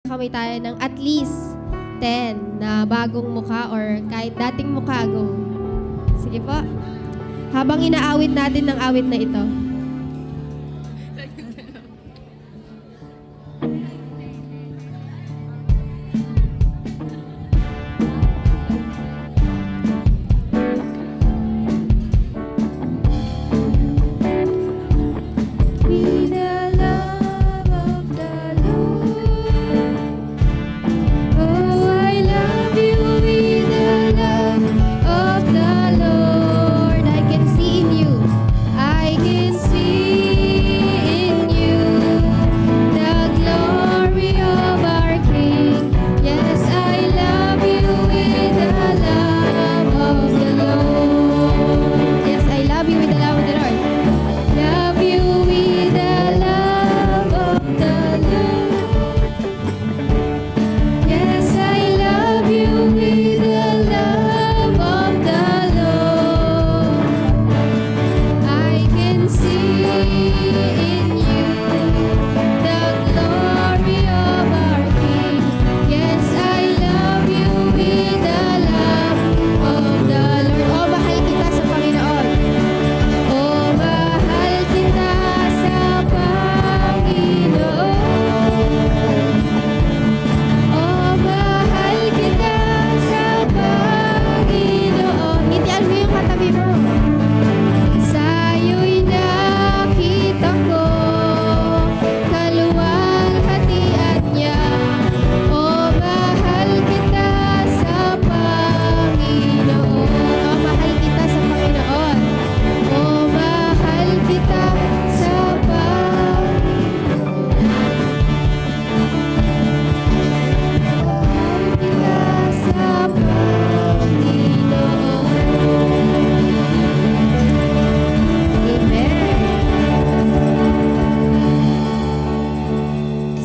Kamay tayo ng at least 10 na bagong mukha or kahit dating mukha, go. Sige po. Habang inaawit natin ng awit na ito. I can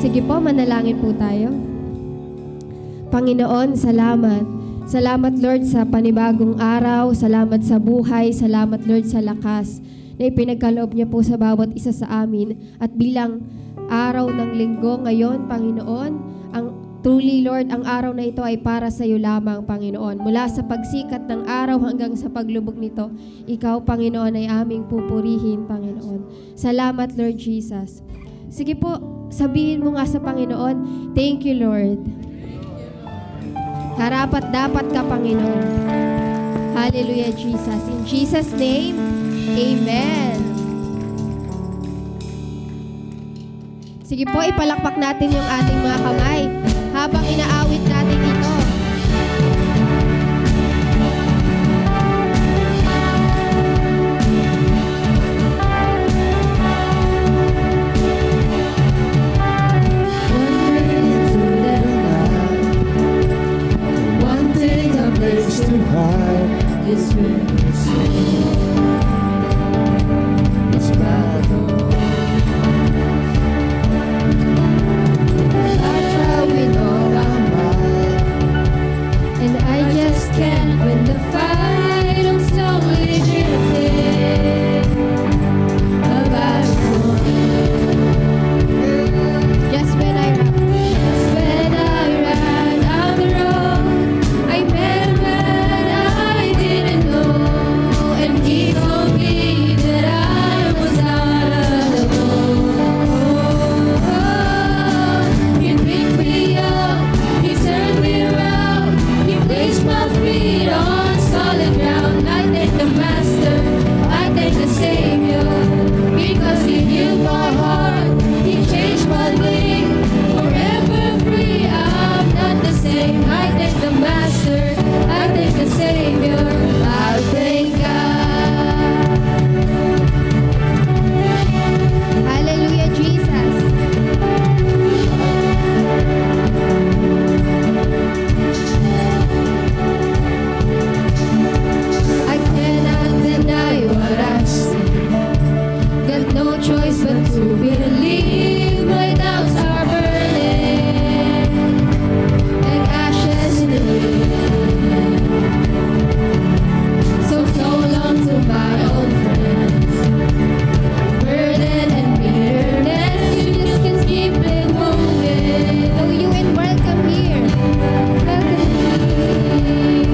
Sige po, manalangin po tayo. Panginoon, salamat. Salamat Lord sa panibagong araw. Salamat sa buhay. Salamat Lord sa lakas na ipinagkaloob niya po sa bawat isa sa amin. At bilang araw ng linggo ngayon, Panginoon, truly Lord, ang araw na ito ay para sa iyo lamang, Panginoon. Mula sa pagsikat ng araw hanggang sa paglubog nito, ikaw, Panginoon, ay aming pupurihin, Panginoon. Salamat Lord Jesus. Sige po, sabihin mo nga sa Panginoon, thank you Lord. Karapat dapat ka, Panginoon. Hallelujah, Jesus. In Jesus' name, Amen. Sige po, ipalakpak natin yung ating mga kamay habang inaawit natin ito. To hide is when you see it's battle. I try with all my might, And I just can't win the fight. I'm slowly drifting about just when I ran on the road, I met a man I didn't know, and he told me that I was not alone. He picked me up, he turned me around, he placed my feet on solid ground. I thank the Master, I thank the Savior, because he healed my heart, he changed my name, forever free. I'm not the same. I thank the Master, I thank the Savior, I thank God. Hallelujah, Jesus. I cannot deny what I see. Got no choice but to believe. My doubts are burning like ashes in the wind. So long to my old friends. Burden and bitterness, you just can keep it moving. Oh, you and welcome here. Welcome here.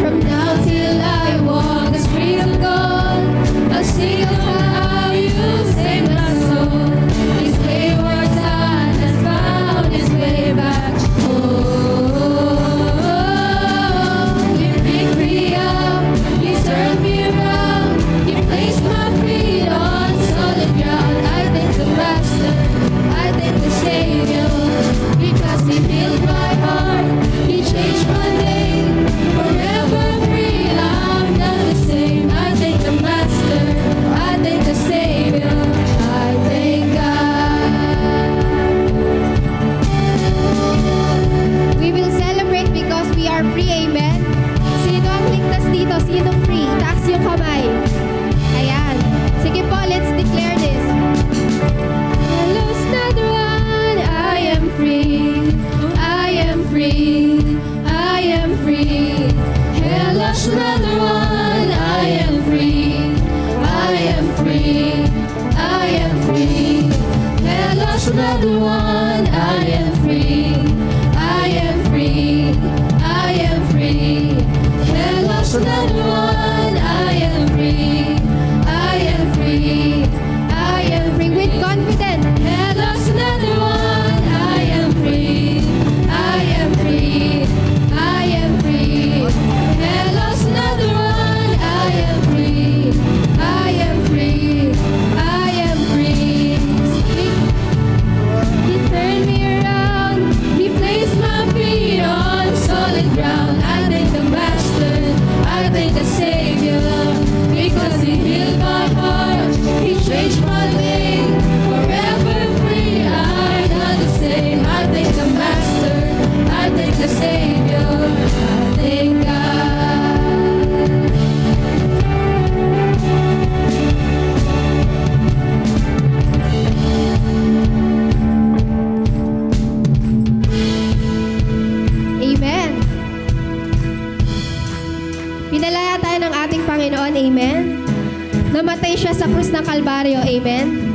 From now till I walk the streets of gold, I'll sing of how you saved my soul. This wayward son has found his way back home. You picked me up, you turned me around, you placed my feet on solid ground. I thank the Master, I thank the Savior, because he healed my heart, he changed my name, forever free. I'm not the same. I thank the Master, I thank the Savior, I thank God. We will celebrate because we are free, amen? Sino ang ligtas dito? Sinong free? Taas yung kamay. Ayan. Sige po, let's declare this. I lost another one, I am free, I am free, I am free. I lost another one, I am free, I am free, I am free. I lost another one, I am free, I am free, I am free. I lost another one, I am free, I am free, I am free. With confidence. I lost another one, I am free, I am free, I am free. I lost another one, I am free, I am free, I am free. siya sa krus ng Kalbaryo. Amen?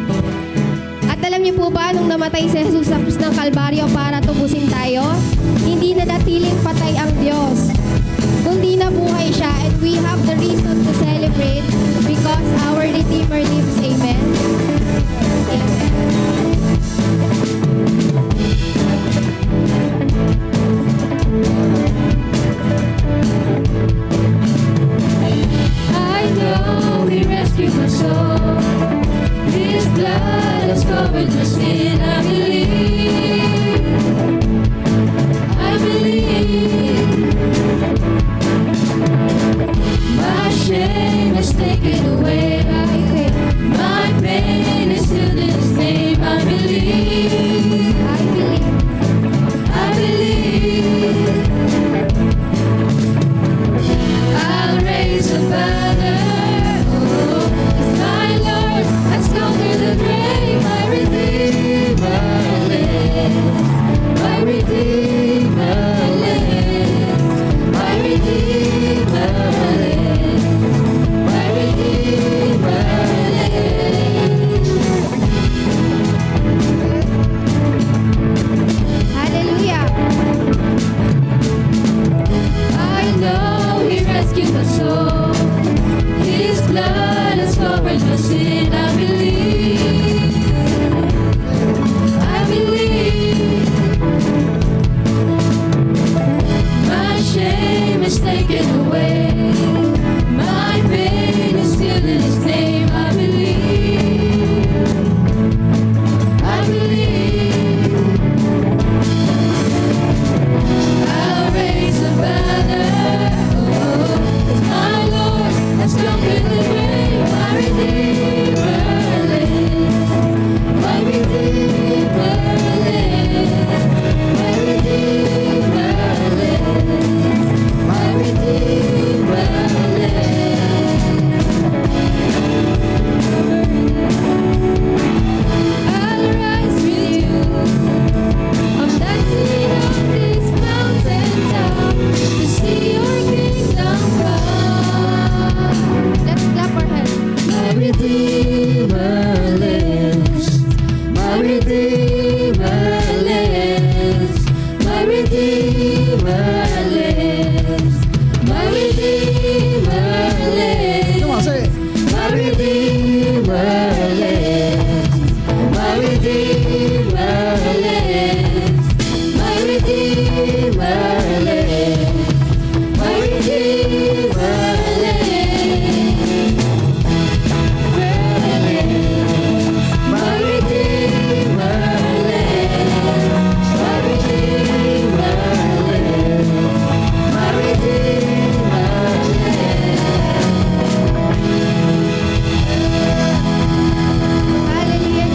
At alam niyo po ba, nung namatay si Jesus sa krus ng Kalbaryo para tubusin tayo, hindi na natiling patay ang Diyos, kundi nabuhay siya, and we have the reason to celebrate because our Redeemer lives. Amen? Amen. I know He rescued my soul. His blood has covered my sin. I believe. I believe. My shame is taken away. My pain is still in His name. I believe. I believe. I believe. I'll raise a banner. Oh, 'cause my Lord has conquered the grave. My Redeemer lives. My Redeemer lives. My Redeemer lives. My Redeemer lives. Hallelujah. I know He rescued my soul. His blood has covered my sin. I believe. I believe. My shame is taken away. My pain is still in His name. I believe. I believe. I'll raise a banner. Oh, 'cause my Lord has conquered the grave. My Redeemer lives. My Redeemer lives. My Redeemer lives. My Redeemer lives. I'll rise with you. I'm dancing on this mountain top to see your kingdom come. Let's clap our hands. My Redeemer lives. My Redeemer lives. My Redeemer lives. My Redeemer lives. Come on, say it. My Redeemer lives. My Redeemer lives. My Redeemer lives. My Redeemer lives. My Redeemer lives. My Redeemer lives. My Redeemer Hallelujah.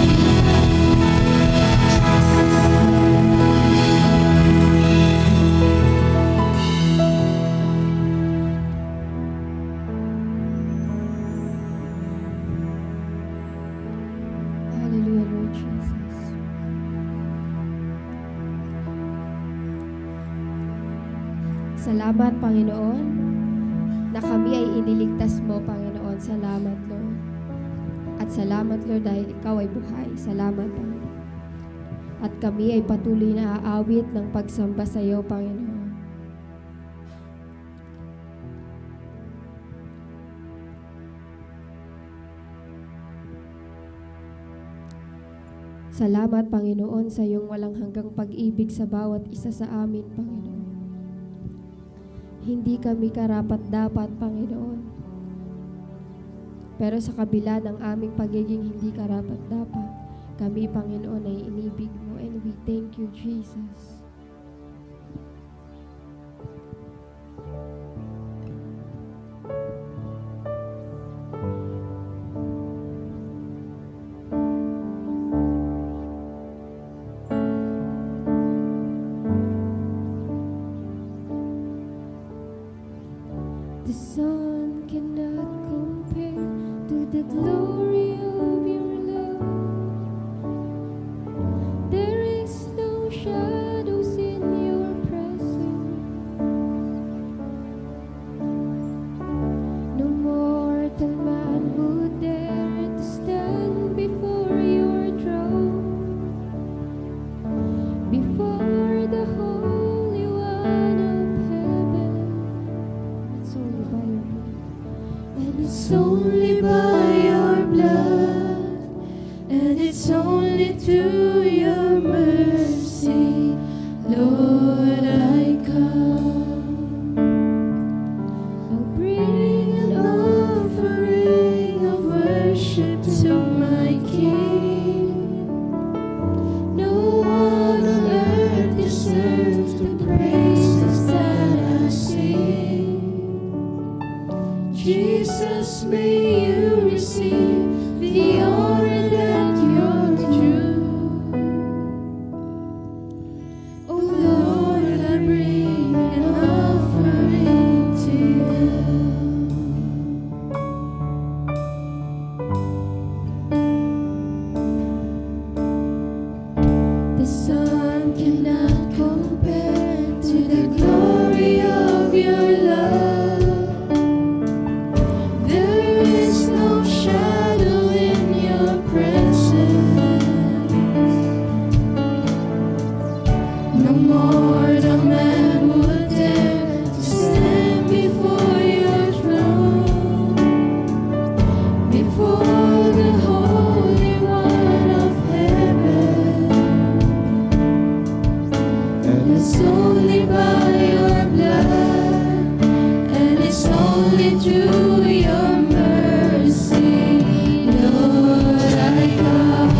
Hallelujah, Lord Jesus. Salamat, Panginoon, na kami ay iniligtas mo, Panginoon. Salamat, Lord. At salamat, Lord, dahil ikaw ay buhay. Salamat, Panginoon. At kami ay patuloy na aawit ng pagsamba sa iyo, Panginoon. Salamat, Panginoon, sa iyong walang hanggang pag-ibig sa bawat isa sa amin, Panginoon. Hindi kami karapat-dapat, Panginoon. Pero sa kabila ng aming pagiging hindi karapat-dapat, kami, Panginoon, ay inibig mo, and we thank you, Jesus. The sun cannot compare to the glory of your love. There is no shadow It's only through your mercy, Lord, I come. I'll bring an offering of worship to my King. No one on earth deserves the praises that I sing. Jesus, may you receive the honor that you're due. Oh Lord, I bring an offering to you. The sun cannot compare to the glory of your love. There is no shadow in your presence. No mortal man would dare to stand before your throne, before the Holy One of heaven. And It's only by your blood, and it's only through your mercy, Lord, I come.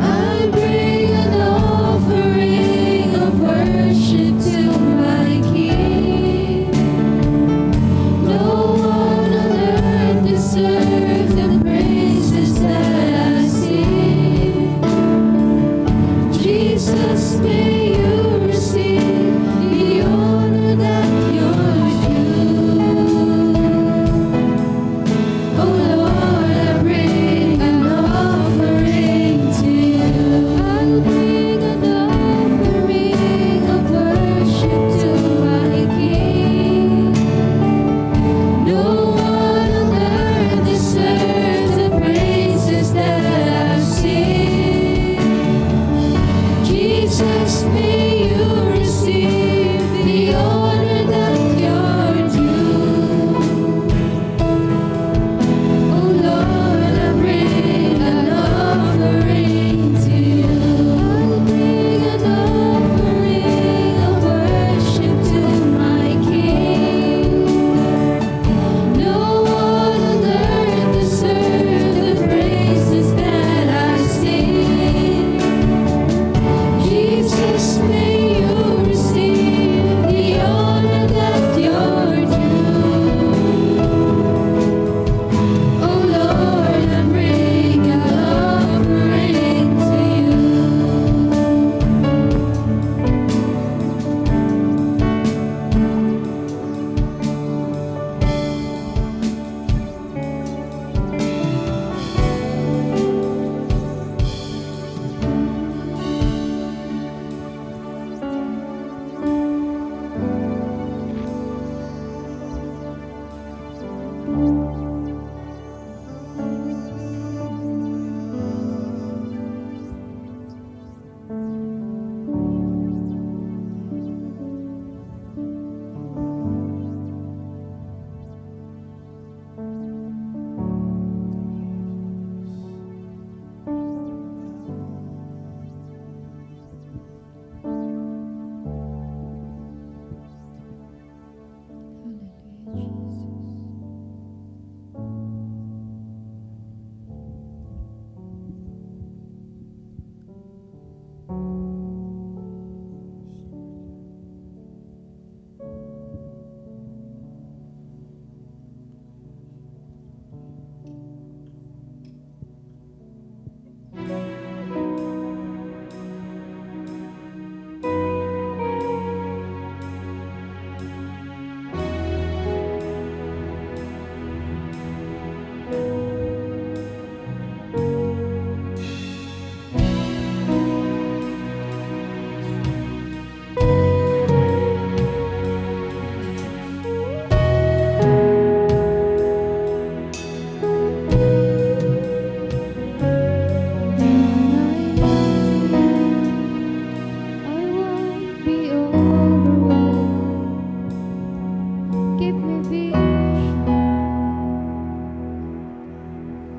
I bring an offering of worship to my King. No one on earth deserves the praises that I sing. Jesus, may you receive the honor that you're due. Oh Lord, I bring an offering to you. I'll bring an offering of worship to my King. No one on earth deserves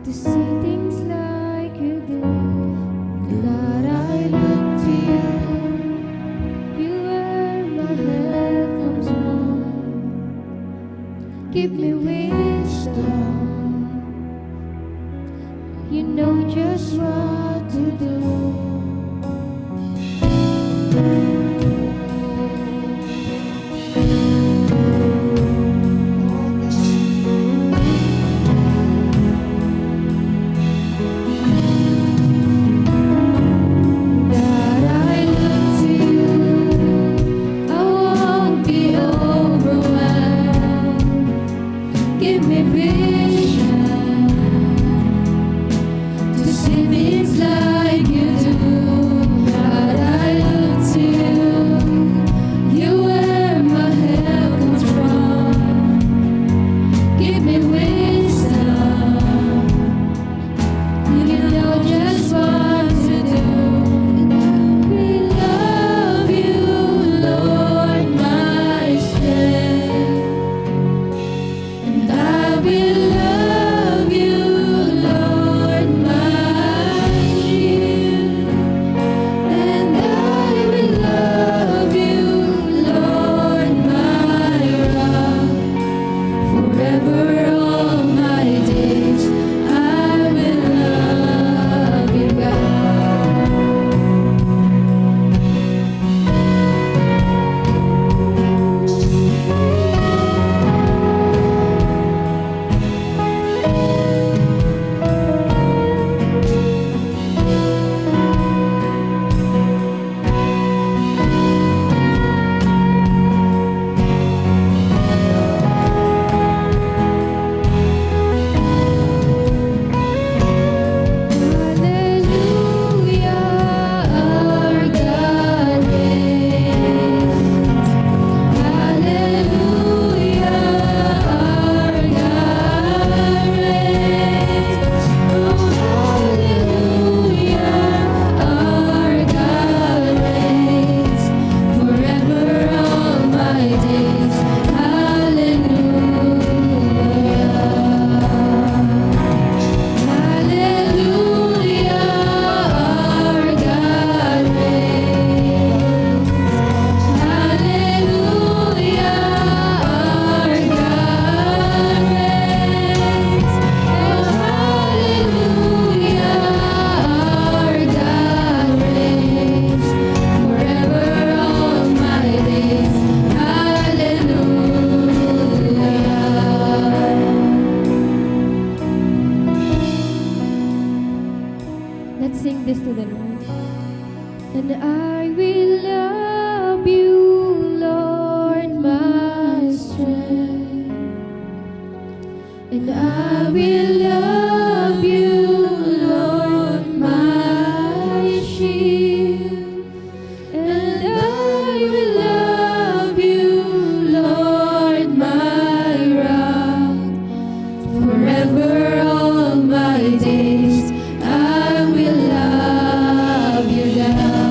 to see things like you do. God, I look to you. You where my help comes from. Give me wisdom. You know just what to do. God, I look to you. I won't be overwhelmed. Give me vision to see things like you do. God, I look to you. You where my help comes from. Give me wisdom. You know just what to do. We love you, Lord, my strength. And I will love you, Lord, my shield. And I will love you, Lord, my rock. Forever all my days, I will love you, God. Hallelujah, our God reigns. Hallelujah, our God reigns. Oh, hallelujah, our God reigns. Forever all my days, hallelujah. Hallelujah, our God reigns. Hallelujah, our God reigns. Oh, hallelujah, our God reigns. Forever all my days, hallelujah. Let's sing this to the Lord. And I will love you, Lord, my strength. And I will love you, Lord, my shield. And I will love you, Lord, my rock. Forever all my days, I will love you, God.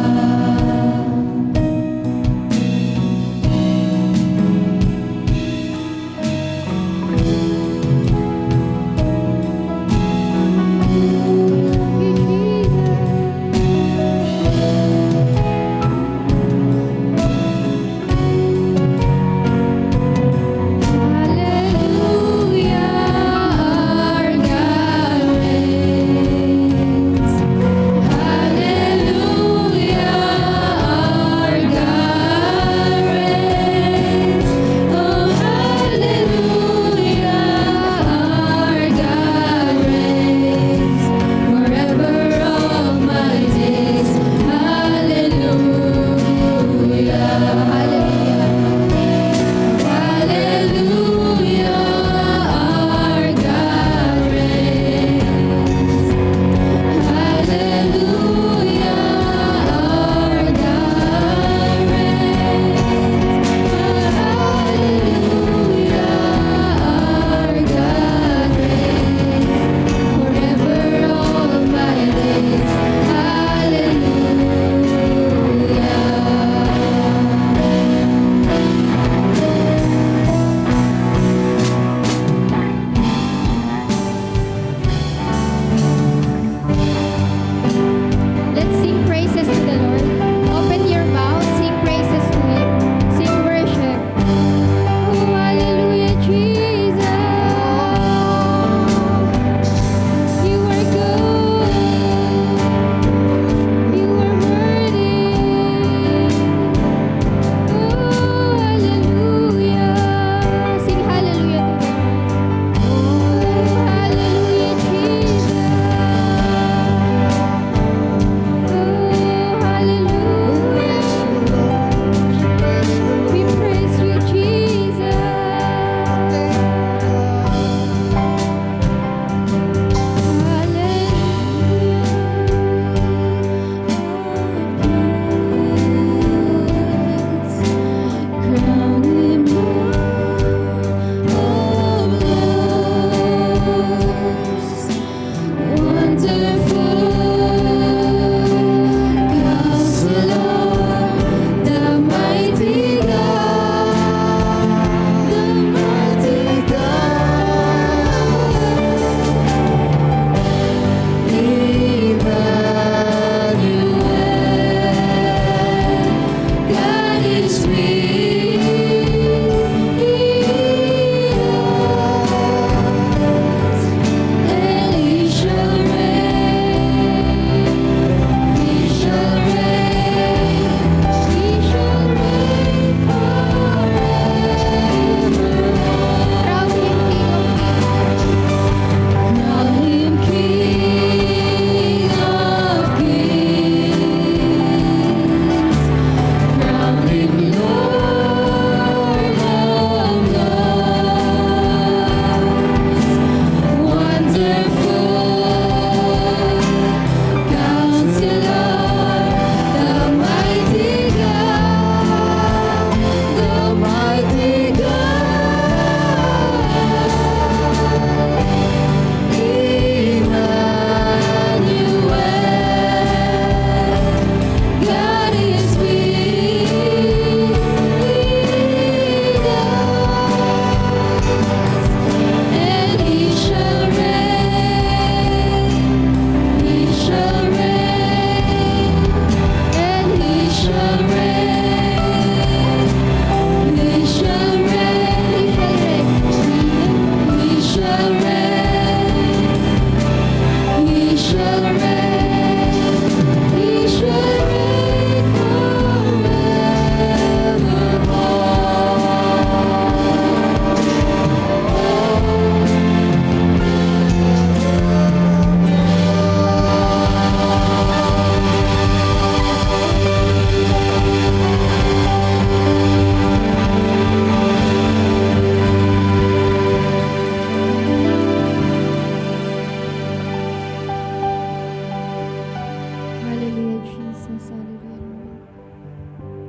Jesus. Hallelujah.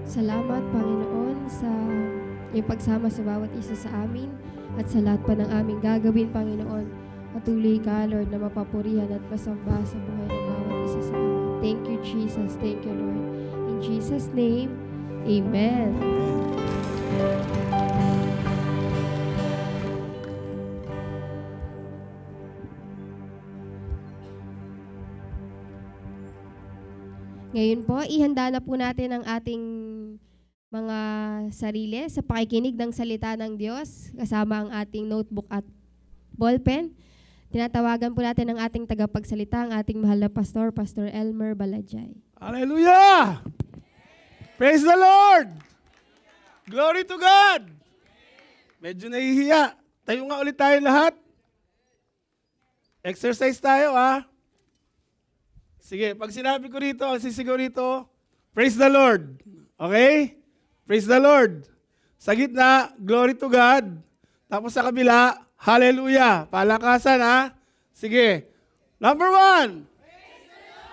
Salamat, Panginoon, sa iyong pagsama sa bawat isa sa amin at sa lahat pa ng aming gagawin, Panginoon. Patuloy ka, Lord, na mapapurihan at masamba sa buhay ng bawat isa sa amin. Thank you, Jesus. Thank you, Lord. In Jesus' name, Amen. Ngayon po, ihanda na po natin ang ating mga sarili sa pakikinig ng salita ng Diyos kasama ang ating notebook at ballpen. Tinatawagan po natin ang ating tagapagsalita, ang ating mahal na pastor, Pastor Elmer Balajay. Hallelujah! Praise the Lord! Glory to God! Medyo nahihiya. Tayo nga ulit tayo lahat. Exercise tayo, ha? Sige, pag sinabi ko rito, ang sisigaw rito, praise the Lord. Okay? Praise the Lord. Sa gitna, glory to God. Tapos sa kabila, hallelujah. Palakasan, ha? Sige. Number 1.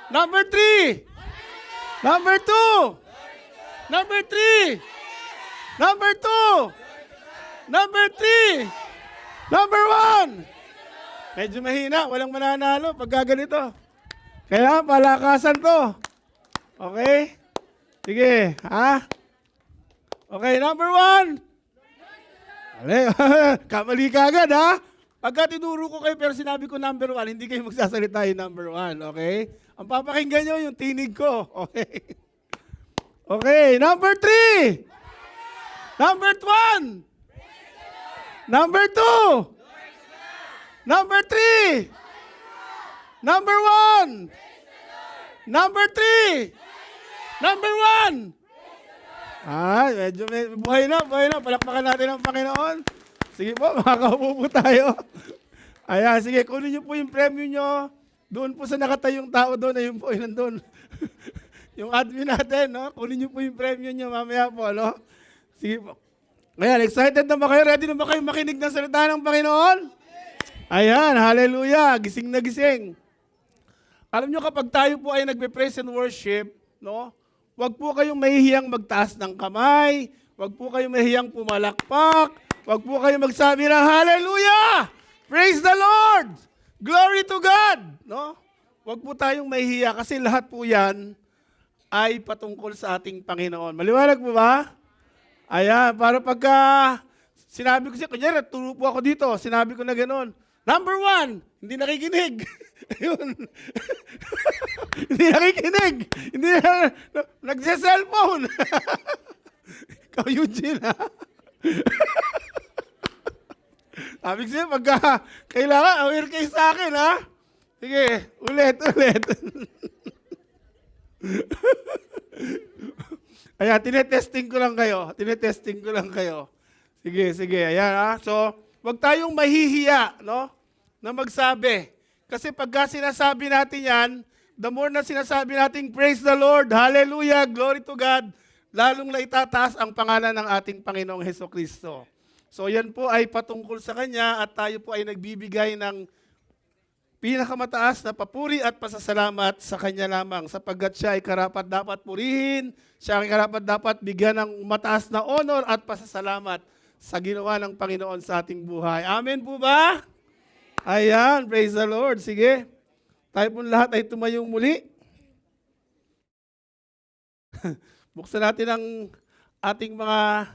Number 3. Number 2. Number 3. Number 2. Number 3. Number 1. Medyo mahina. Walang mananalo pag gaganito. Kaya palakasan to. Okay? Sige, ha? Okay, number 1. Kamali ka agad, ha? Pagka tinuro ko kayo pero sinabi ko number 1, hindi kayo magsasalita yung number 1, okay? Ang papakinggan nyo yung tinig ko, okay? Okay, number 3. Number 1. Number 2. Number 3. Number 1. Number 3. Number 1. Medyo buhay na. Palakpakan natin ang Panginoon. Sige po, makakaupo po tayo. Ayan, sige, kunin niyo po yung premyo nyo. Doon po sa nakatayong tao doon, ayun po, yun nandun. Yung admin natin, no? Kunin niyo po yung premyo nyo mamaya po, no? Sige po. Ayan, excited na ba kayo? Ready na ba kayo makinig ng salita ng Panginoon? Ayan, hallelujah, gising na gising. Alam nyo, kapag tayo po ay nagbe-praise and worship, no? Huwag po kayong mahihiyang magtaas ng kamay, huwag po kayong mahihiyang pumalakpak, huwag po kayong magsabi ng hallelujah! Praise the Lord! Glory to God! No? Huwag po tayong mahihiya kasi lahat po yan ay patungkol sa ating Panginoon. Maliwanag po ba? Ayan, para pagka sinabi ko siya, kunyari, turo po ako dito, sinabi ko na gano'n, number 1, hindi nakikinig. Ayun. Hindi nakikinig. Hindi na, nagse-cellphone. Ikaw, Eugene, ha? Sabi ko siya, pagka kailangan, aware kayo sa akin, ha? Sige, ulit. Ayan, tinetesting ko lang kayo. Sige, ayan, ha? So, huwag tayong mahihiya, no? Na magsabi. Kasi pagka sinasabi natin yan, the more na sinasabi natin, praise the Lord, hallelujah, glory to God, lalong naitataas ang pangalan ng ating Panginoong Hesukristo. So yan po ay patungkol sa Kanya at tayo po ay nagbibigay ng pinakamataas na papuri at pasasalamat sa Kanya lamang sapagkat siya ay karapat dapat purihin, siya ay karapat dapat bigyan ng mataas na honor at pasasalamat sa ginawa ng Panginoon sa ating buhay. Amen po ba? Ayan, praise the Lord. Sige, tayo po lahat ay tumayong muli. Buksan natin ang ating mga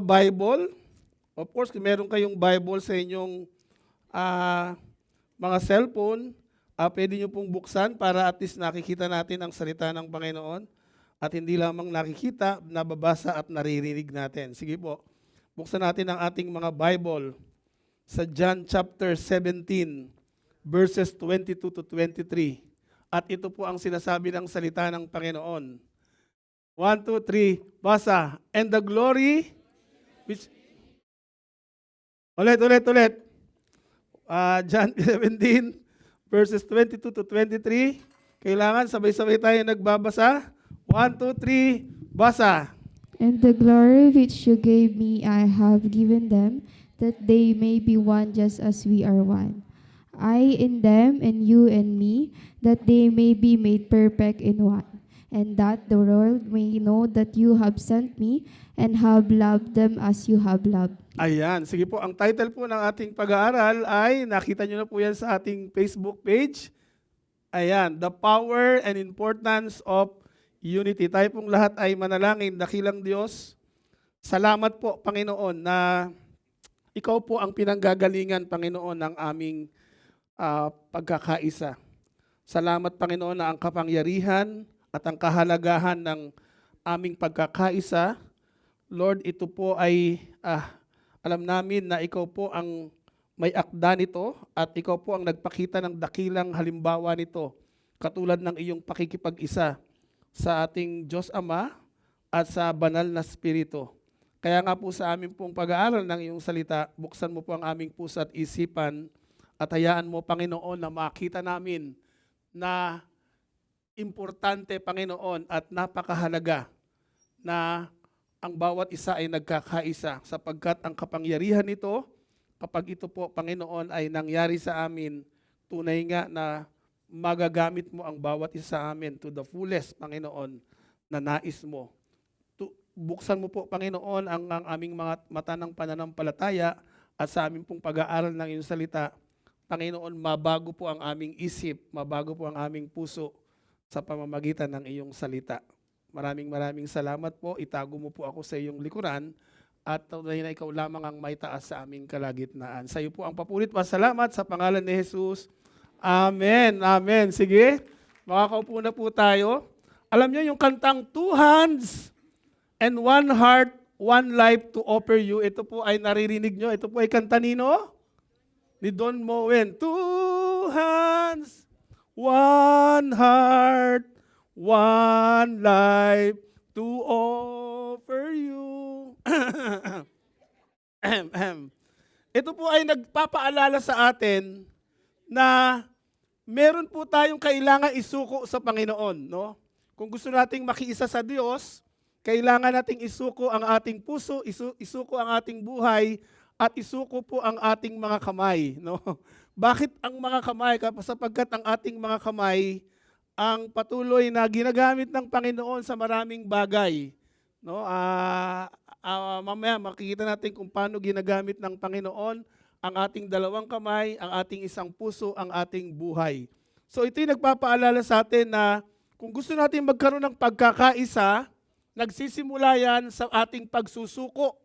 Bible. Of course, kung meron kayong Bible sa inyong mga cellphone, pwede nyo pong buksan para at least nakikita natin ang salita ng Panginoon at hindi lamang nakikita, nababasa at naririnig natin. Sige po, buksan natin ang ating mga Bible sa John chapter 17, verses 22 to 23. At ito po ang sinasabi ng salita ng Panginoon. 1, 2, 3, basa. And the glory, which... Ulit. John 17, verses 22 to 23. Kailangan sabay-sabay tayo nagbabasa. 1, 2, 3, basa. And the glory which you gave me I have given them, that they may be one just as we are one. I in them and you in me, that they may be made perfect in one, and that the world may know that you have sent me and have loved them as you have loved me. Ayan, sige po, ang title po ng ating pag-aaral ay, nakita nyo na po yan sa ating Facebook page. Ayan, The Power and Importance of Unity. Tayo pong lahat ay manalangin, dakilang Diyos. Salamat po, Panginoon, na ikaw po ang pinanggagalingan, Panginoon, ng aming pagkakaisa. Salamat, Panginoon, na ang kapangyarihan at ang kahalagahan ng aming pagkakaisa. Lord, ito po ay alam namin na ikaw po ang may akda nito at ikaw po ang nagpakita ng dakilang halimbawa nito, katulad ng iyong pakikipag-isa sa ating Diyos Ama at sa banal na Espiritu. Kaya nga po sa aming pong pag-aaral ng iyong salita, buksan mo po ang aming puso at isipan at hayaan mo, Panginoon, na makita namin na importante, Panginoon, at napakahalaga na ang bawat isa ay nagkakaisa sapagkat ang kapangyarihan nito, kapag ito po, Panginoon, ay nangyari sa amin, tunay nga na magagamit mo ang bawat isa sa amin to the fullest, Panginoon, na nais mo. Buksan mo po, Panginoon, ang aming mga mata ng pananampalataya at sa aming pong pag-aaral ng iyong salita. Panginoon, mabago po ang aming isip, mabago po ang aming puso sa pamamagitan ng iyong salita. Maraming salamat po. Itago mo po ako sa iyong likuran at tunay na ikaw lamang ang may taas sa aming kalagitnaan. Sa iyo po ang papulit pasalamat sa pangalan ni Jesus. Amen. Amen. Sige, makakaupo na po tayo. Alam niyo yung kantang Two Hands and One Heart, One Life to Offer You. Ito po ay naririnig nyo. Ito po ay kanta nino? Ni Don Moen. Two hands, one heart, one life to offer you. Ito po ay nagpapaalala sa atin na meron po tayong kailangan isuko sa Panginoon. No? Kung gusto nating makiisa sa Diyos, kailangan nating isuko ang ating puso, isuko ang ating buhay, at isuko po ang ating mga kamay. No? Bakit ang mga kamay? Sapagkat ang ating mga kamay ang patuloy na ginagamit ng Panginoon sa maraming bagay. No? Mamaya makikita natin kung paano ginagamit ng Panginoon ang ating dalawang kamay, ang ating isang puso, ang ating buhay. So ito'y nagpapaalala sa atin na kung gusto natin magkaroon ng pagkakaisa, nagsisimula yan sa ating pagsusuko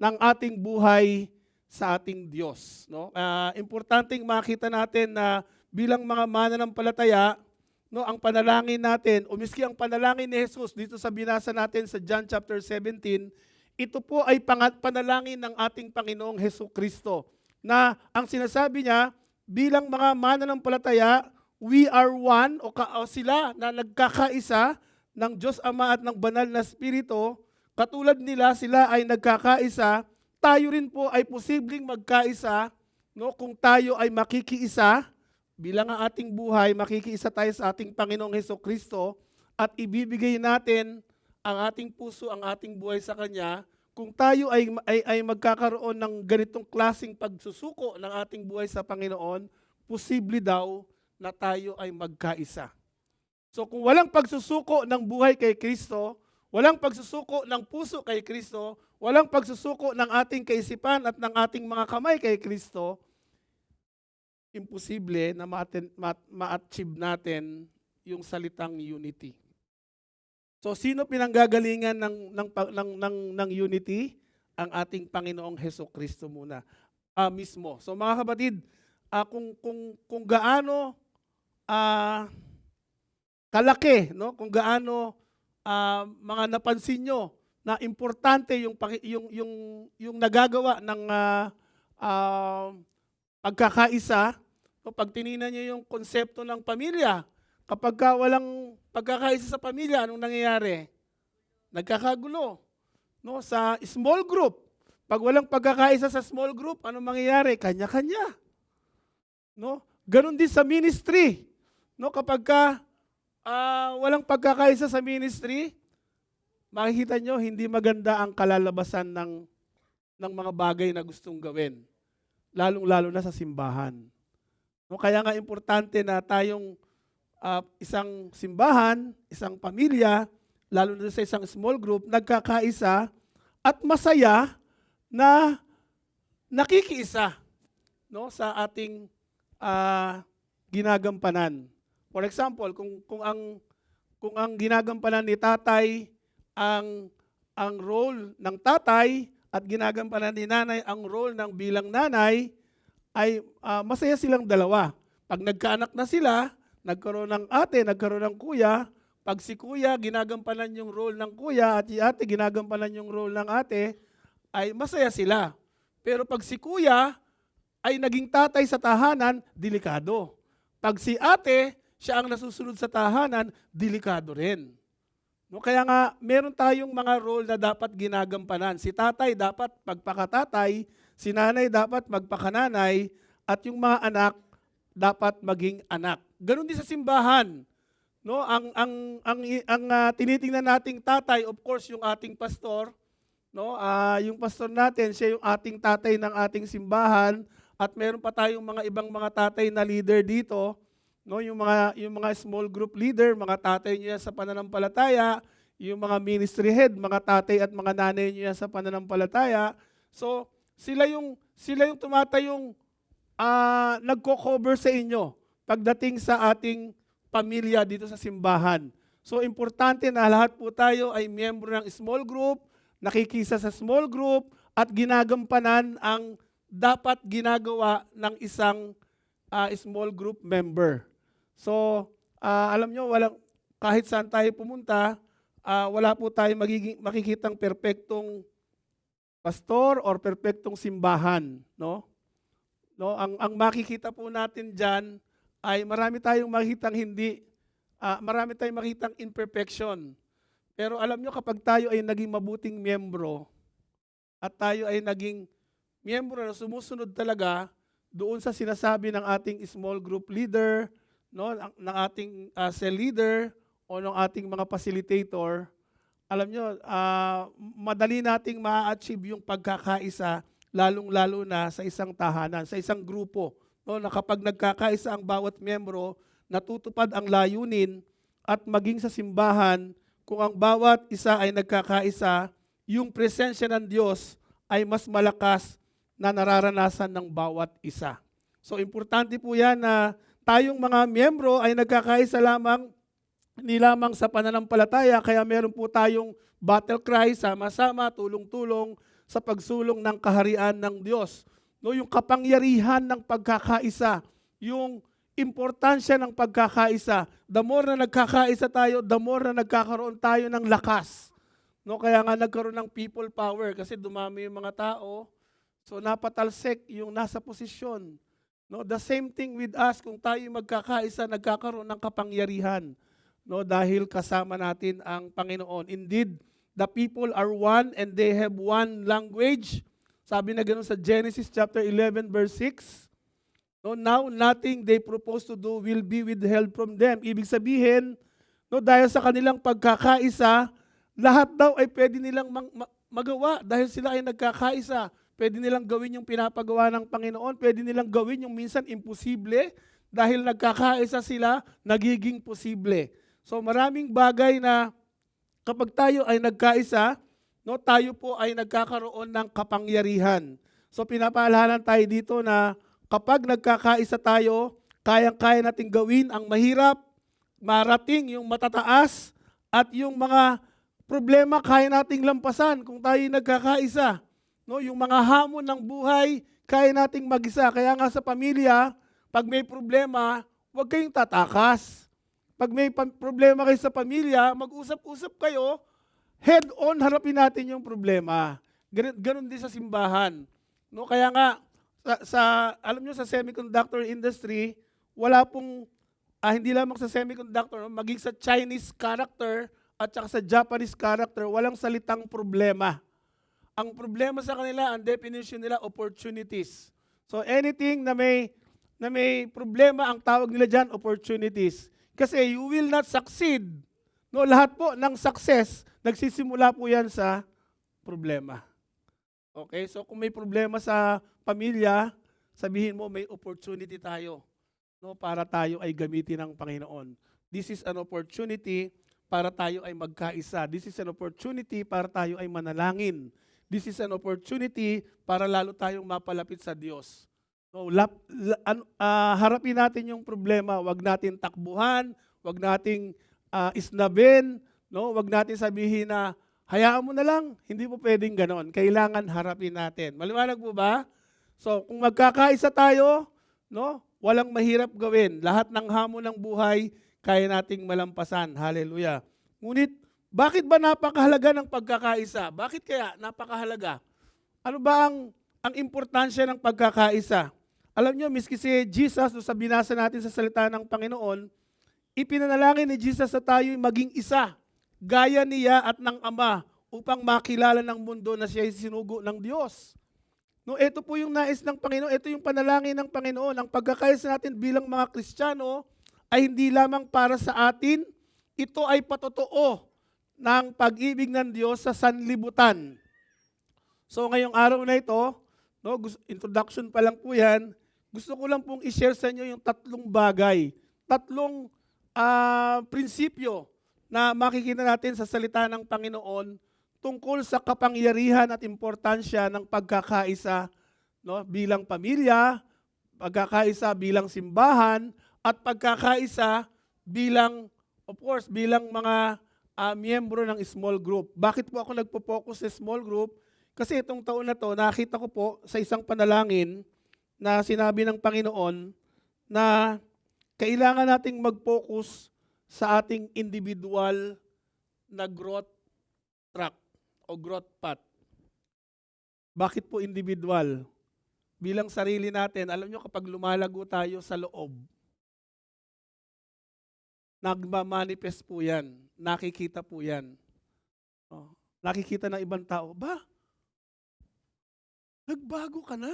ng ating buhay sa ating Diyos. No? Importanteng makita natin na bilang mga mananampalataya, no, ang panalangin natin, o miski ang panalangin ni Jesus dito sa binasa natin sa John chapter 17, ito po ay panalangin ng ating Panginoong Hesukristo. Na ang sinasabi niya, bilang mga mananampalataya, we are one, o sila na nagkakaisa ng Diyos Ama at ng banal na Espiritu. Katulad nila, sila ay nagkakaisa, tayo rin po ay posibleng magkaisa, no, kung tayo ay makikiisa, bilang ang ating buhay, makikiisa tayo sa ating Panginoong Hesukristo at ibibigay natin ang ating puso, ang ating buhay sa Kanya. Kung tayo ay magkakaroon ng ganitong klaseng pagsusuko ng ating buhay sa Panginoon, posible daw na tayo ay magkaisa. So kung walang pagsusuko ng buhay kay Kristo, walang pagsusuko ng puso kay Kristo, walang pagsusuko ng ating kaisipan at ng ating mga kamay kay Kristo, imposible na ma-achieve natin yung salitang unity. So sino pinanggagalingan ng unity? Ang ating Panginoong Hesukristo muna mismo. So mga kapatid, kung gaano kalaki, no? Kung gaano mga napansin nyo na importante yung nagagawa ng pagkakaisa, no? Pag tinignan nyo yung konsepto ng pamilya, kapag walang pagkakaisa sa pamilya, anong nangyayari? Nagkakagulo. No? Sa small group, pag walang pagkakaisa sa small group, anong mangyayari? Kanya-kanya. No? Ganon din sa ministry. No? Kapag walang pagkakaisa sa ministry, makikita nyo, hindi maganda ang kalalabasan ng mga bagay na gustong gawin. Lalong-lalo na sa simbahan. No, kaya nga importante na tayong isang simbahan, isang pamilya, lalo na sa isang small group, nagkakaisa at masaya na nakikiisa, no, sa ating ginagampanan. For example, kung ang ginagampanan ni tatay ang role ng tatay at ginagampanan ni nanay ang role ng bilang nanay, ay masaya silang dalawa. Pag nagkaanak na sila, nagkaroon ng ate, nagkaroon ng kuya, pag si kuya ginagampanan yung role ng kuya at si ate ginagampanan yung role ng ate, ay masaya sila. Pero pag si kuya ay naging tatay sa tahanan, delikado. Pag si ate, siya ang nasusunod sa tahanan, delikado rin. No, kaya nga, meron tayong mga role na dapat ginagampanan. Si tatay dapat magpakatatay, si nanay dapat magpakananay, at yung mga anak dapat maging anak. Ganon din sa simbahan. No, ang tinitingnan nating tatay, of course, yung ating pastor, no, yung pastor natin, siya yung ating tatay ng ating simbahan, at meron pa tayong mga ibang mga tatay na leader dito. No, yung mga small group leader, mga tatay niyo yan sa pananampalataya, yung mga ministry head, mga tatay at mga nanay niyo yan sa pananampalataya. So, sila yung tumatayong nagko-cover sa inyo pagdating sa ating pamilya dito sa simbahan. So, importante na lahat po tayo ay miyembro ng small group, nakikisa sa small group, at ginagampanan ang dapat ginagawa ng isang small group member. So, alam nyo, kahit saan tayo pumunta, wala po tayo makikitang perpektong pastor or perpektong simbahan. No? No, ang makikita po natin dyan ay marami tayong makitang marami tayong makitang imperfection. Pero alam nyo, kapag tayo ay naging mabuting miyembro at tayo ay naging miyembro na sumusunod talaga doon sa sinasabi ng ating small group leader, no, ng ating cell leader o ng ating mga facilitator, alam nyo, madali nating ma-achieve yung pagkakaisa, lalong-lalo na sa isang tahanan, sa isang grupo. No, na kapag nagkakaisa ang bawat miyembro, natutupad ang layunin, at maging sa simbahan, kung ang bawat isa ay nagkakaisa, yung presensya ng Diyos ay mas malakas na nararanasan ng bawat isa. So, importante po yan na tayong mga miyembro ay nagkakaisa lamang, hindi lamang sa pananampalataya, kaya meron po tayong battle cry, sama-sama, tulong-tulong sa pagsulong ng kaharian ng Diyos. No, yung kapangyarihan ng pagkakaisa, yung importansya ng pagkakaisa. The more na nagkakaisa tayo, the more na nagkakaroon tayo ng lakas. No, kaya nga nagkaroon ng people power kasi dumami yung mga tao. So napatalsik yung nasa posisyon. No, the same thing with us, kung tayo magkakaisa, nagkakaroon ng kapangyarihan. No, dahil kasama natin ang Panginoon. Indeed, the people are one and they have one language. Sabi na ganoon sa Genesis chapter 11 verse 6. No, now nothing they propose to do will be withheld from them. Ibig sabihin, no, dahil sa kanilang pagkakaisa, lahat daw ay pwede nilang magawa dahil sila ay nagkakaisa. Pwede nilang gawin yung pinapagawa ng Panginoon, pwede nilang gawin yung minsan imposible, dahil nagkakaisa sila, nagiging posible. So maraming bagay na kapag tayo ay nagkaisa, no, tayo po ay nagkakaroon ng kapangyarihan. So pinapaalahan tayo dito na kapag nagkakaisa tayo, kayang-kaya nating gawin ang mahirap, marating yung matataas, at yung mga problema kaya nating lampasan kung tayo nagkakaisa. No, yung mga hamon ng buhay, kaya nating mag-isa. Kaya nga sa pamilya, pag may problema, huwag kayong tatakas. Pag may problema kayo sa pamilya, mag-usap-usap kayo, head-on harapin natin yung problema. Ganun din sa simbahan. No, kaya nga, alam nyo, sa semiconductor industry, wala pong, hindi lamang sa semiconductor, maging sa Chinese character at saka sa Japanese character, walang salitang problema. Ang problema sa kanila, ang definition nila, opportunities. So anything na may problema, ang tawag nila dyan, opportunities. Kasi you will not succeed. No, lahat po ng success, nagsisimula po yan sa problema. Okay, so kung may problema sa pamilya, sabihin mo may opportunity tayo. no, para tayo ay gamitin ng Panginoon. This is an opportunity para tayo ay magkaisa. This is an opportunity para tayo ay manalangin. This is an opportunity para lalo tayong mapalapit sa Diyos. So, harapin natin yung problema. Huwag natin takbuhan, huwag nating isnabin, no? Huwag natin sabihin na hayaan mo na lang. Hindi po pwedeng ganon. Kailangan harapin natin. Maliwanag po ba? So, kung magkakaisa tayo, no? Walang mahirap gawin. Lahat ng hamon ng buhay, kaya nating malampasan. Hallelujah. Ngunit, bakit ba napakahalaga ng pagkakaisa? Bakit kaya napakahalaga? Ano ba ang importansya ng pagkakaisa? Alam nyo, miski si Jesus, sa binasa natin sa salita ng Panginoon, ipinanalangin ni Jesus na tayo'y maging isa, gaya niya at ng Ama, upang makilala ng mundo na siya'y sinugo ng Diyos. No, ito po yung nais ng Panginoon, ito yung panalangin ng Panginoon. Ang pagkakaisa natin bilang mga Kristiyano ay hindi lamang para sa atin, ito ay patotoo ng pag-ibig ng Diyos sa sanlibutan. So ngayong araw na ito, no, introduction pa lang po yan, gusto ko lang pong i-share sa inyo yung tatlong bagay, tatlong prinsipyo na makikita natin sa salita ng Panginoon tungkol sa kapangyarihan at importansya ng pagkakaisa, no, bilang pamilya, pagkakaisa bilang simbahan, at pagkakaisa bilang, of course, bilang mga miyembro ng small group. Bakit po ako nagpo-focus sa small group? Kasi itong taon na to, nakita ko po sa isang panalangin na sinabi ng Panginoon na kailangan nating mag-focus sa ating individual na growth track o growth path. Bakit po individual? Bilang sarili natin, alam nyo kapag lumalago tayo sa loob, nagmamanifest po yan. Nakikita po yan. Oh, nakikita ng ibang tao, ba? Nagbago ka na.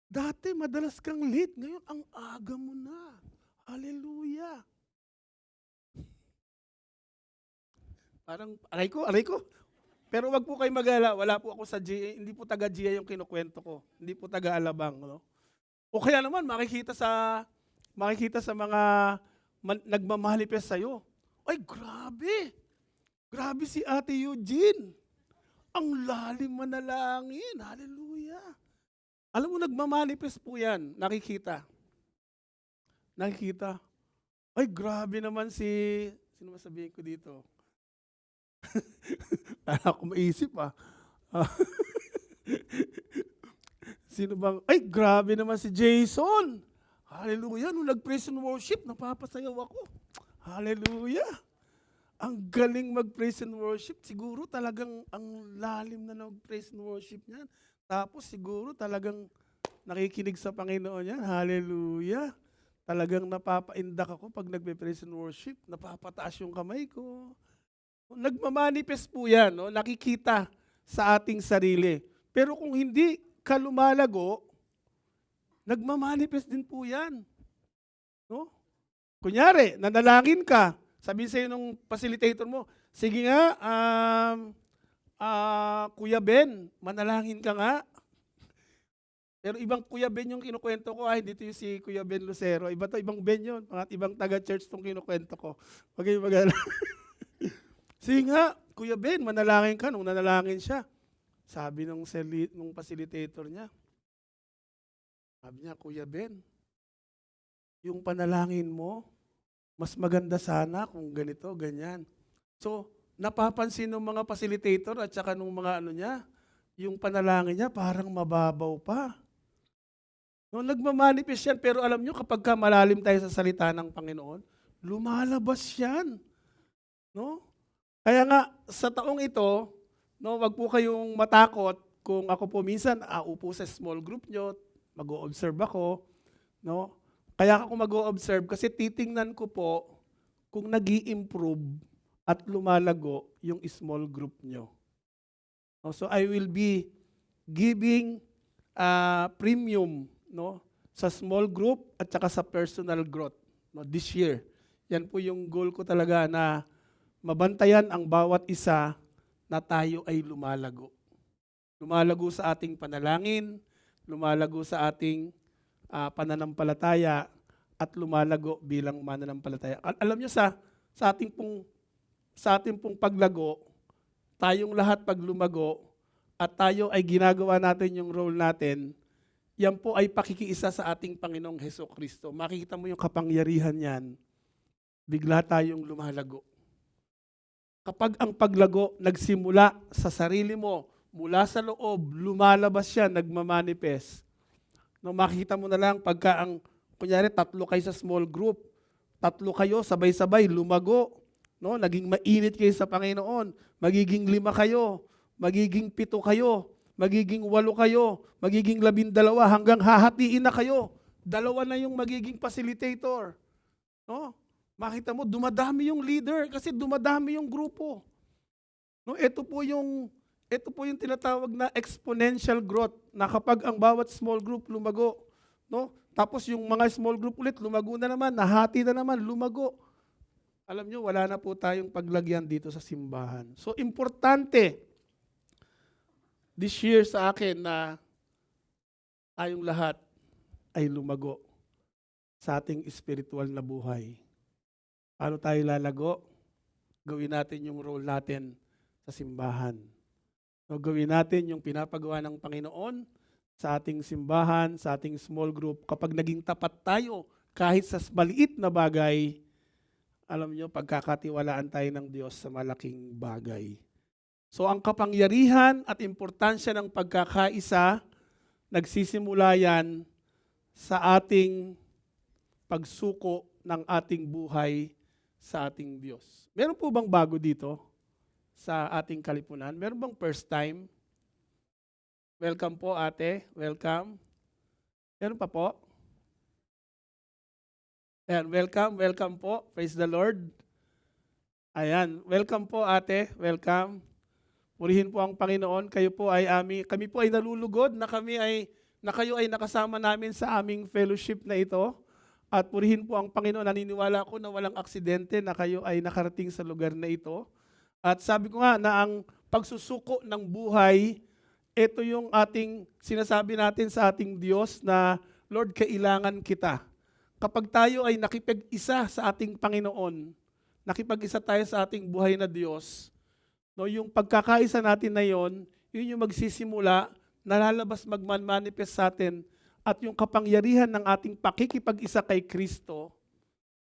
Dati madalas kang late, ngayon ang aga mo na. Hallelujah. Parang, aray ko. Pero wag po kayo mag-alala, wala po ako sa GA, hindi po taga-GA yung kinukwento ko. Hindi po taga-alabang. No? O kaya naman, makikita sa mga nagmamanifest sa'yo. Ay, grabe! Grabe si Ate Eugene! Ang lalim manalangin! Hallelujah! Alam mo, nagmamanifest po yan. Nakikita. Ay, grabe naman sino masabihin ko dito? Para ako maisip Sino bang? Ay, grabe naman si Jason! Hallelujah! Nung nag-praise and worship, napapasayaw ako. Hallelujah! Ang galing mag-praise and worship. Siguro talagang ang lalim na nag-praise and worship niyan. Tapos siguro talagang nakikinig sa Panginoon niyan. Hallelujah! Talagang napapaindak ako pag nagbe-praise and worship. Napapataas yung kamay ko. Nagmamanifest po yan. No? Nakikita sa ating sarili. Pero kung hindi ka lumalago, nagmamanifest din po yan. No? Kunyari, nanalangin ka, sabihin sa'yo nung facilitator mo, sige nga, Kuya Ben, manalangin ka nga. Pero ibang Kuya Ben yung kinukwento ko, hindi ito yung si Kuya Ben Lucero. Iba to, ibang Ben yun. Ibang taga-church itong kinukwento ko. Huwag kayong mag-alala. Sige nga, Kuya Ben, manalangin ka. Nung nanalangin siya, sabi nung facilitator niya, sabi niya, Kuya Ben, yung panalangin mo, mas maganda sana kung ganito, ganyan. So, napapansin ng mga facilitator at saka ng mga yung panalangin niya parang mababaw pa. No, nagmamanifest yan, pero alam nyo, kapag malalim tayo sa salita ng Panginoon, lumalabas yan. No? Kaya nga, sa taong ito, no, wag po kayong matakot kung ako po minsan, upo sa small group nyo, mag-o-observe ako, no? Kaya ako mag-o-observe kasi titingnan ko po kung nag-i-improve at lumalago yung small group nyo. No? So I will be giving premium, no, sa small group at saka sa personal growth, no, this year. Yan po yung goal ko talaga na mabantayan ang bawat isa na tayo ay lumalago. Lumalago sa ating panalangin, lumalago sa ating pananampalataya at lumalago bilang mananampalataya. Alam niyo sa ating pong paglago, tayong lahat pag lumago at tayo ay ginagawa natin yung role natin, yan po ay pakikiisa sa ating Panginoong Hesukristo. Makikita mo yung kapangyarihan yan, bigla tayong lumalago. Kapag ang paglago nagsimula sa sarili mo, mula sa loob, lumalabas siya, nagmamanifest. No, makikita mo na lang pagka kunyari 3 kayo sa small group, 3 kayo sabay-sabay, lumago. No, naging mainit kayo sa Panginoon, magiging 5 kayo, magiging 7 kayo, magiging 8 kayo, magiging 12 hanggang hahatiin na kayo. 2 na yung magiging facilitator. No? Makita mo, dumadami yung leader kasi dumadami yung grupo. No, ito po yung tinatawag na exponential growth na kapag ang bawat small group lumago, no? Tapos yung mga small group ulit lumago na naman, nahati na naman, lumago. Alam nyo, wala na po tayong paglagyan dito sa simbahan. So importante this year sa akin na tayong lahat ay lumago sa ating spiritual na buhay. Paano tayo lalago? Gawin natin yung role natin sa simbahan. So, gawin natin yung pinapagawa ng Panginoon sa ating simbahan, sa ating small group. Kapag naging tapat tayo, kahit sa maliit na bagay, alam nyo, pagkakatiwalaan tayo ng Diyos sa malaking bagay. So, ang kapangyarihan at importansya ng pagkakaisa, nagsisimula yan sa ating pagsuko ng ating buhay sa ating Diyos. Meron po bang bago dito sa ating kalipunan? Meron bang first time? Welcome po ate, welcome. Meron pa po? Ayan, welcome po. Praise the Lord. Ayan, welcome po ate, welcome. Purihin po ang Panginoon. Kami po ay nalulugod na kayo ay nakasama namin sa aming fellowship na ito. At purihin po ang Panginoon, naniniwala ko na walang aksidente na kayo ay nakarating sa lugar na ito. At sabi ko nga na ang pagsusuko ng buhay, ito yung ating sinasabi natin sa ating Diyos na, Lord, kailangan kita. Kapag tayo ay nakipag-isa sa ating Panginoon, nakipag-isa tayo sa ating buhay na Diyos, no, yung pagkakaisa natin na yun yung magsisimula, nalalabas magman-manifest sa atin, at yung kapangyarihan ng ating pakikipag-isa kay Kristo,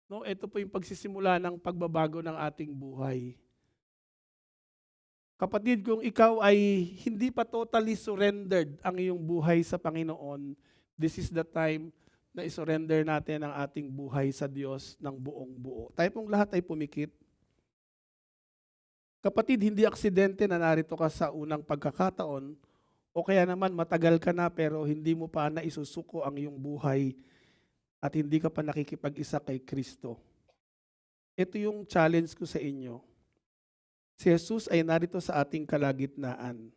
no, ito po yung pagsisimula ng pagbabago ng ating buhay. Kapatid, kung ikaw ay hindi pa totally surrendered ang iyong buhay sa Panginoon, this is the time na isurrender natin ang ating buhay sa Diyos ng buong buo. Tayo pong lahat ay pumikit. Kapatid, hindi aksidente na narito ka sa unang pagkakataon, o kaya naman matagal ka na pero hindi mo pa naisusuko ang iyong buhay at hindi ka pa nakikipag-isa kay Kristo. Ito yung challenge ko sa inyo. Si Jesus ay narito sa ating kalagitnaan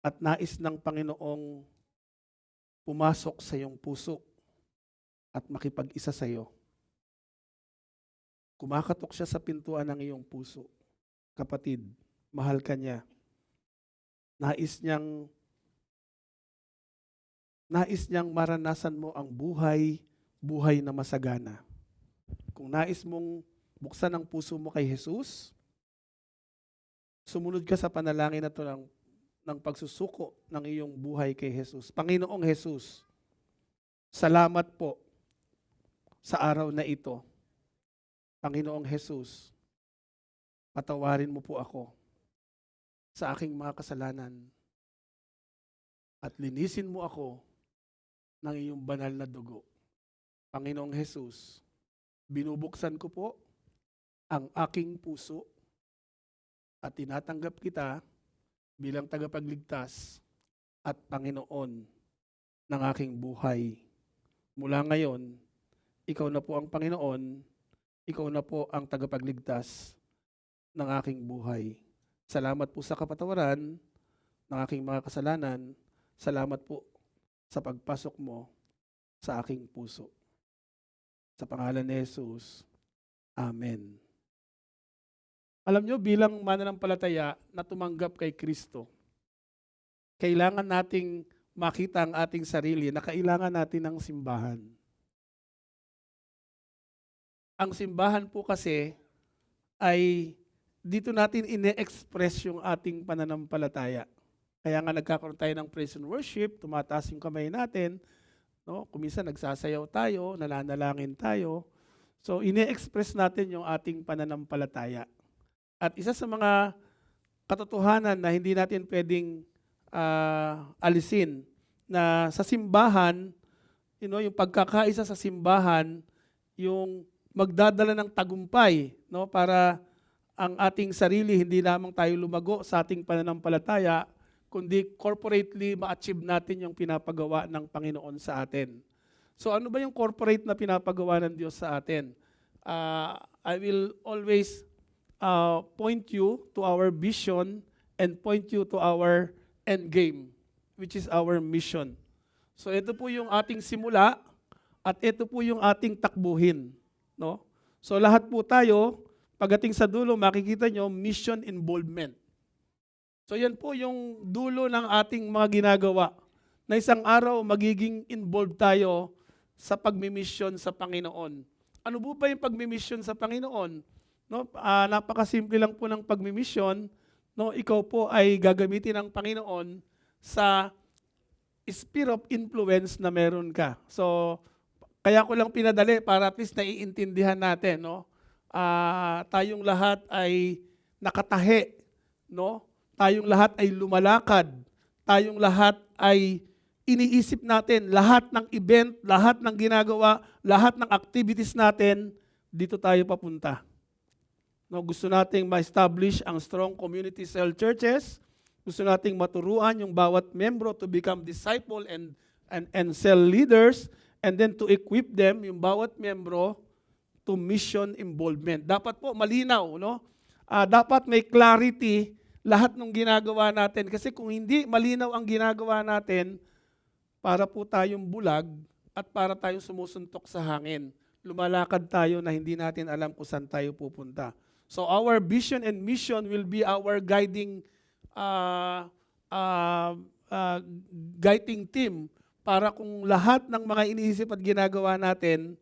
at nais ng Panginoong pumasok sa iyong puso at makipag-isa sa iyo. Kumakatok siya sa pintuan ng iyong puso. Kapatid, mahal ka niya. Nais niyang maranasan mo ang buhay na masagana. Kung nais mong buksan ang puso mo kay Jesus, sumunod ka sa panalangin na ito ng pagsusuko ng iyong buhay kay Jesus. Panginoong Jesus, salamat po sa araw na ito. Panginoong Jesus, patawarin mo po ako sa aking mga kasalanan at linisin mo ako ng iyong banal na dugo. Panginoong Jesus, binubuksan ko po ang aking puso at tinatanggap kita bilang tagapagligtas at Panginoon ng aking buhay. Mula ngayon, ikaw na po ang Panginoon, ikaw na po ang tagapagligtas ng aking buhay. Salamat po sa kapatawaran ng aking mga kasalanan. Salamat po sa pagpasok mo sa aking puso. Sa pangalan ni Jesus, Amen. Alam nyo, bilang mananampalataya na tumanggap kay Kristo, kailangan nating makita ang ating sarili na kailangan natin ng simbahan. Ang simbahan po kasi ay dito natin ine-express yung ating pananampalataya. Kaya nga nagkakaroon tayo ng praise and worship, tumataas yung kamay natin, no? Kuminsan nagsasayaw tayo, nananalangin tayo. So ine-express natin yung ating pananampalataya. At isa sa mga katotohanan na hindi natin pwedeng alisin na sa simbahan, yung pagkakaisa sa simbahan, yung magdadala ng tagumpay, no, para ang ating sarili hindi lamang tayo lumago sa ating pananampalataya, kundi corporately ma-achieve natin yung pinapagawa ng Panginoon sa atin. So ano ba yung corporate na pinapagawa ng Diyos sa atin? I will always point you to our vision and point you to our end game, which is our mission. So ito po yung ating simula at ito po yung ating takbuhin, no? So lahat po tayo, pagdating sa dulo, makikita nyo, mission involvement. So yan po yung dulo ng ating mga ginagawa, na isang araw magiging involved tayo sa pagmimisyon sa Panginoon. Ano po ba yung pagmimisyon sa Panginoon? No, napakasimple lang po ng pagmimisyon. No, ikaw po ay gagamitin ng Panginoon sa sphere of influence na meron ka. So, kaya ko lang pinadali para at least naiintindihan natin, no? Tayong lahat ay nakatahi, no? Tayong lahat ay lumalakad. Tayong lahat ay iniisip natin, lahat ng event, lahat ng ginagawa, lahat ng activities natin, dito tayo papunta. No, gusto nating ma-establish ang strong community cell churches. Gusto nating maturuan yung bawat membro to become disciple and cell leaders, and then to equip them, yung bawat membro, to mission involvement. Dapat po malinaw, no? Dapat may clarity lahat ng ginagawa natin. Kasi kung hindi malinaw ang ginagawa natin, para po tayong bulag at para tayong sumusuntok sa hangin. Lumalakad tayo na hindi natin alam kung saan tayo pupunta. So our vision and mission will be our guiding guiding team para kung lahat ng mga iniisip at ginagawa natin,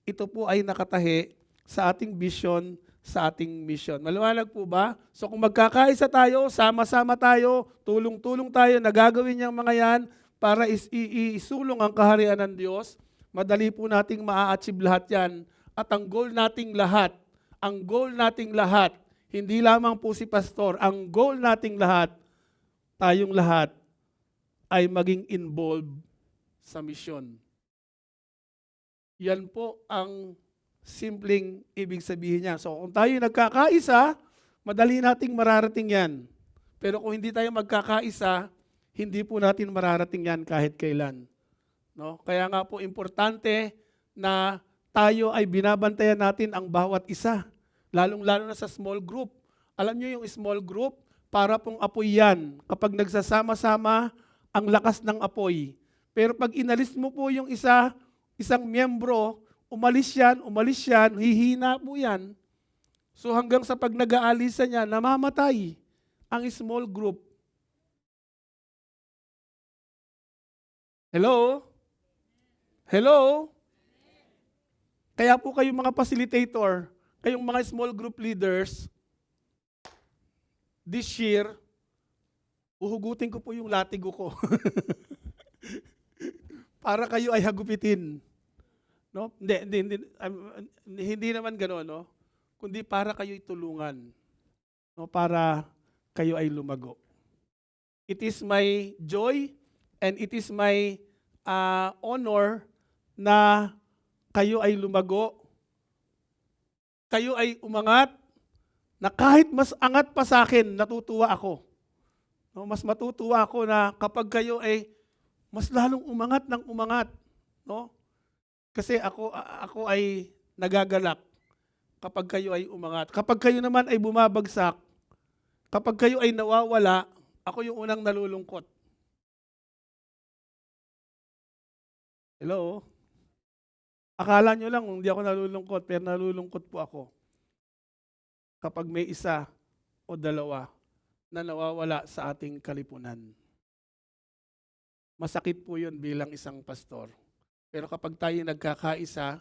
ito po ay nakatahi sa ating vision, sa ating mission. Maliwanag po ba? So kung magkakaisa tayo, sama-sama tayo, tulong-tulong tayo, nagagawin niyang mga yan para isulong ang kaharian ng Diyos, madali po nating maa-achieve lahat yan. At ang goal nating lahat, hindi lamang po si pastor, ang goal nating lahat, tayong lahat, ay maging involved sa misyon. Yan po ang simpleng ibig sabihin niya. So kung tayo nagkakaisa, madali nating mararating yan. Pero kung hindi tayo magkakaisa, hindi po natin mararating yan kahit kailan. No? Kaya nga po importante na tayo ay binabantayan natin ang bawat isa. Lalong-lalo na sa small group. Alam niyo yung small group, para pong apoy yan. Kapag nagsasama-sama, ang lakas ng apoy. Pero pag inalis mo po yung isang miyembro, umalis yan, hihina po yan. So hanggang sa pag nag-aalisa niya, namamatay ang small group. Hello? Hello? Kaya po kayong mga facilitator, kayong mga small group leaders, this year, uhugutin ko po yung latigo ko. Para kayo ay hagupitin. No? Hindi naman gano'n, no? Kundi para kayo itulungan. No? Para kayo ay lumago. It is my joy and it is my honor na kayo ay lumago, kayo ay umangat, na kahit mas angat pa sa akin, natutuwa ako. No, mas matutuwa ako na kapag kayo ay mas lalong umangat ng umangat. No? Kasi ako ay nagagalak kapag kayo ay umangat. Kapag kayo naman ay bumabagsak, kapag kayo ay nawawala, ako yung unang nalulungkot. Hello? Akala nyo lang hindi ako nalulungkot, pero nalulungkot po ako kapag may isa o dalawa na nawawala sa ating kalipunan. Masakit po yun bilang isang pastor. Pero kapag tayo nagkakaisa,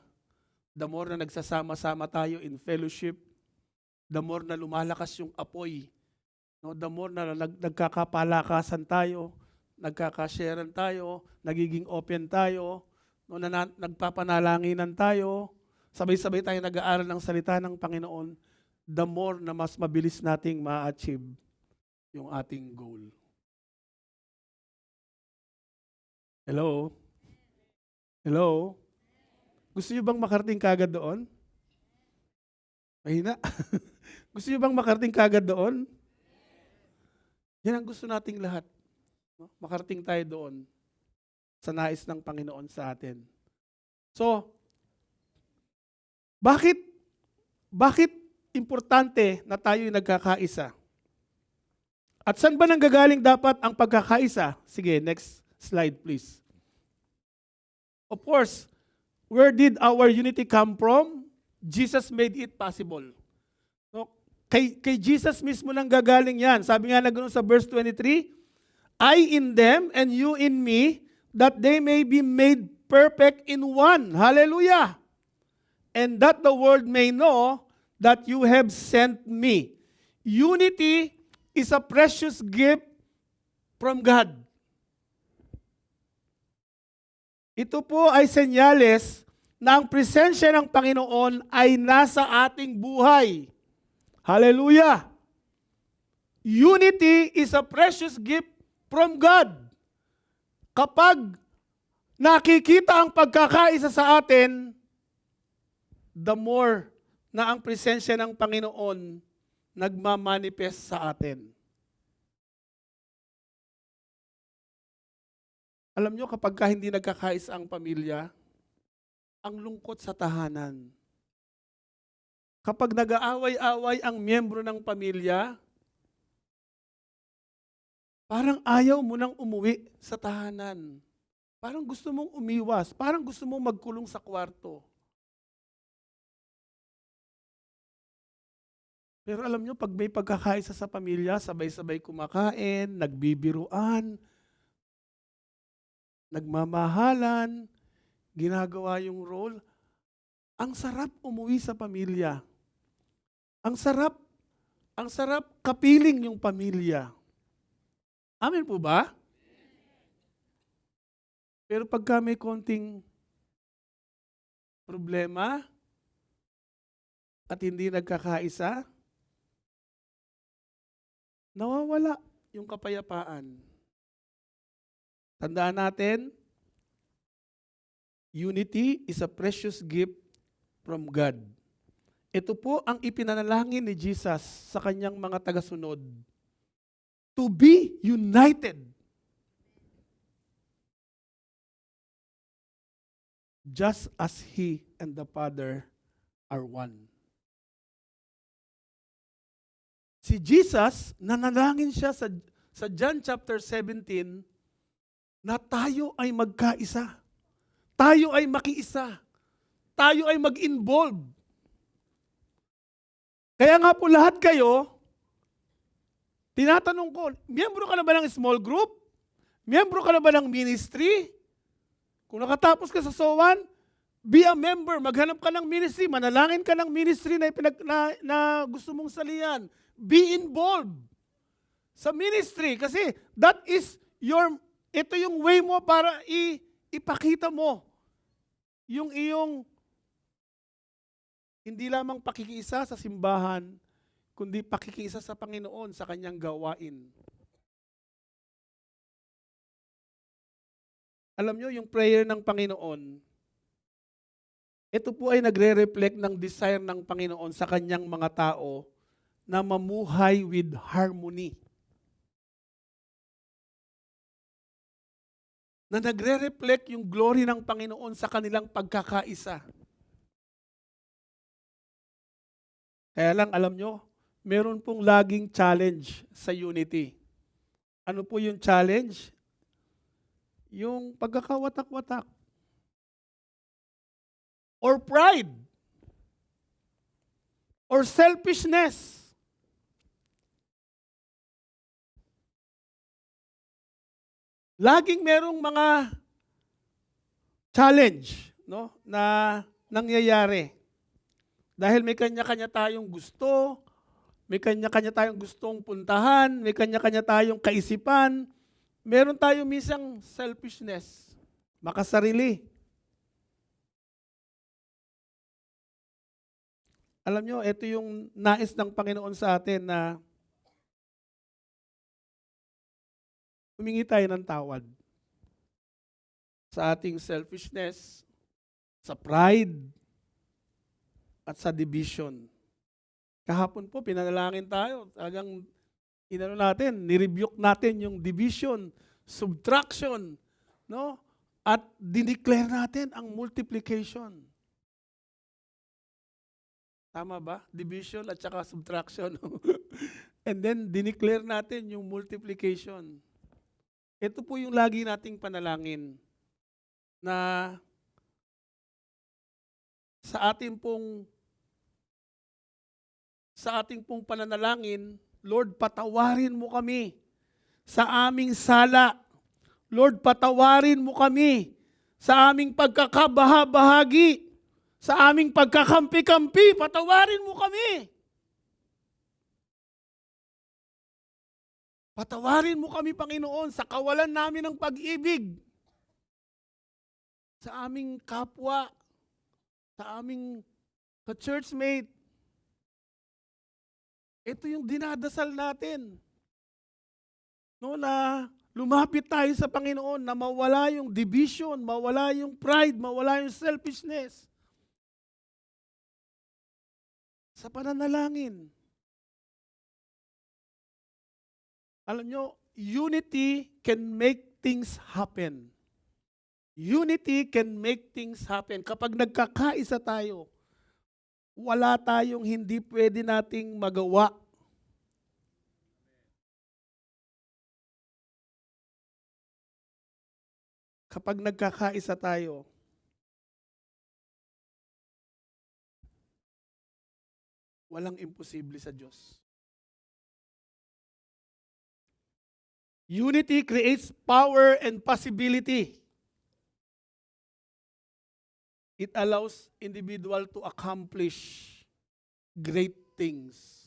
the more na nagsasama-sama tayo in fellowship, the more na lumalakas yung apoy, no? The more na nagkakapalakasan tayo, nagkakasharean tayo, nagiging open tayo, no? Nagpapanalanginan tayo, sabay-sabay tayo nag-aaral ng salita ng Panginoon, the more na mas mabilis nating ma-achieve yung ating goal. Hello? Hello? Gusto niyo bang makarating kagad doon? Mahina. Gusto niyo bang makarating kagad doon? Yan ang gusto nating lahat. No? Makarating tayo doon sa nais ng Panginoon sa atin. So, bakit importante na tayo'y nagkakaisa? At saan ba nanggagaling dapat ang pagkakaisa? Sige, next slide please. Of course, where did our unity come from? Jesus made it possible. No? Kay Jesus mismo nang gagaling yan. Sabi nga na ganoon sa verse 23, I in them and you in me, that they may be made perfect in one. Hallelujah! And that the world may know that you have sent me. Unity is a precious gift from God. Ito po ay senyales na ang presensya ng Panginoon ay nasa ating buhay. Hallelujah! Unity is a precious gift from God. Kapag nakikita ang pagkakaisa sa atin, the more na ang presensya ng Panginoon nagmamanifest sa atin. Alam nyo, kapag hindi nagkakaisa ang pamilya, ang lungkot sa tahanan. Kapag nag-aaway-away ang miyembro ng pamilya, parang ayaw mo nang umuwi sa tahanan. Parang gusto mong umiwas. Parang gusto mong magkulong sa kwarto. Pero alam nyo, pag may pagkakaisa sa pamilya, sabay-sabay kumakain, nagbibiruan, nagmamahalan, ginagawa yung role, ang sarap umuwi sa pamilya. Ang sarap kapiling yung pamilya. Amen po ba? Pero pagka may konting problema at hindi nagkakaisa, nawawala yung kapayapaan. Tandaan natin, unity is a precious gift from God. Ito po ang ipinanalangin ni Jesus sa kanyang mga tagasunod. To be united. Just as He and the Father are one. Si Jesus, nanalangin siya sa John chapter 17 na tayo ay magkaisa. Tayo ay makiisa. Tayo ay mag-involve. Kaya nga po lahat kayo, tinatanong ko, miyembro ka na ba ng small group? Miyembro ka na ba ng ministry? Kung nakatapos ka sa SOAN, be a member, maghanap ka ng ministry, manalangin ka ng ministry na gusto mong salihan. Be involved sa ministry kasi that is ito yung way mo para ipakita mo yung iyong hindi lamang pakikiisa sa simbahan, kundi pakikiisa sa Panginoon sa kanyang gawain. Alam nyo, yung prayer ng Panginoon, ito po ay nagre-reflect ng desire ng Panginoon sa kanyang mga tao na mamuhay with harmony. Na nagre-reflect yung glory ng Panginoon sa kanilang pagkakaisa. Kaya lang, alam nyo, meron pong laging challenge sa unity. Ano po yung challenge? Yung pagkakawatak-watak. Or pride. Or selfishness. Laging merong mga challenge, no, na nangyayari. Dahil may kanya-kanya tayong gusto, may kanya-kanya tayong gustong puntahan, may kanya-kanya tayong kaisipan, meron tayong misang selfishness, makasarili. Alam nyo, ito yung nais ng Panginoon sa atin na humingi tayo ng tawad sa ating selfishness, sa pride, at sa division. Kahapon po, pinanalangin tayo. Talagang nirebuke natin yung division, subtraction, no? At dineclare natin ang multiplication. Tama ba? Division at saka subtraction. And then, dineclare natin yung multiplication. Ito po yung lagi nating panalangin na sa ating pong pananalangin, Lord, patawarin mo kami sa aming sala. Lord, patawarin mo kami sa aming pagkakabahabahagi, sa aming pagkakampi-kampi, patawarin mo kami. Patawarin mo kami, Panginoon, sa kawalan namin ng pag-ibig, sa aming kapwa, sa aming ka-churchmate. Ito yung dinadasal natin. No, na lumapit tayo sa Panginoon, na mawala yung division, mawala yung pride, mawala yung selfishness. Sa pananalangin. Alam nyo, unity can make things happen. Unity can make things happen. Kapag nagkakaisa tayo, wala tayong hindi pwede nating magawa. Kapag nagkakaisa tayo, walang imposible sa Diyos. Unity creates power and possibility. It allows individual to accomplish great things.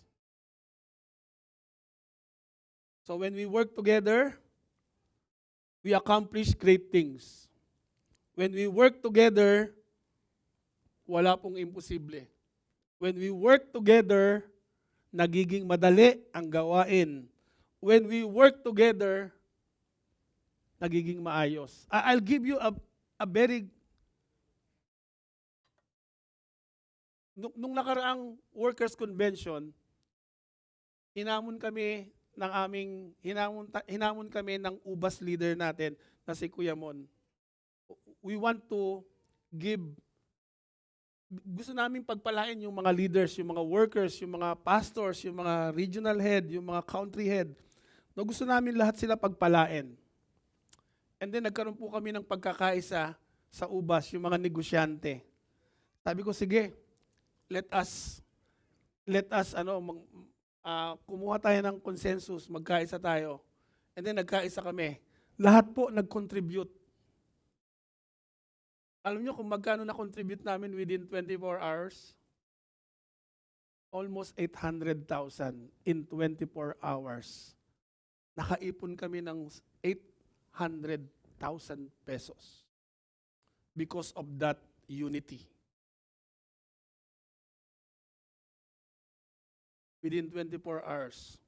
So when we work together, we accomplish great things. When we work together, wala pong imposible. When we work together, nagiging madali ang gawain. When we work together, nagiging maayos. I'll give you a very... Nung nakaraang workers' convention, hinamon kami ng UBAS leader natin na si Kuya Mon. We want to gusto namin pagpalain yung mga leaders, yung mga workers, yung mga pastors, yung mga regional head, yung mga country head. No, gusto namin lahat sila pagpalain. And then nagkaroon po kami ng pagkakaisa sa UBAS, yung mga negosyante. Sabi ko, sige, let us kumuha tayo ng consensus, magkaisa tayo. And then nagkaisa kami. Lahat po nag-contribute. Alam nyo kung magkano na-contribute namin within 24 hours? Almost 800,000 in 24 hours. Nakaipon kami ng 800,000 pesos because of that unity. Within 24 hours.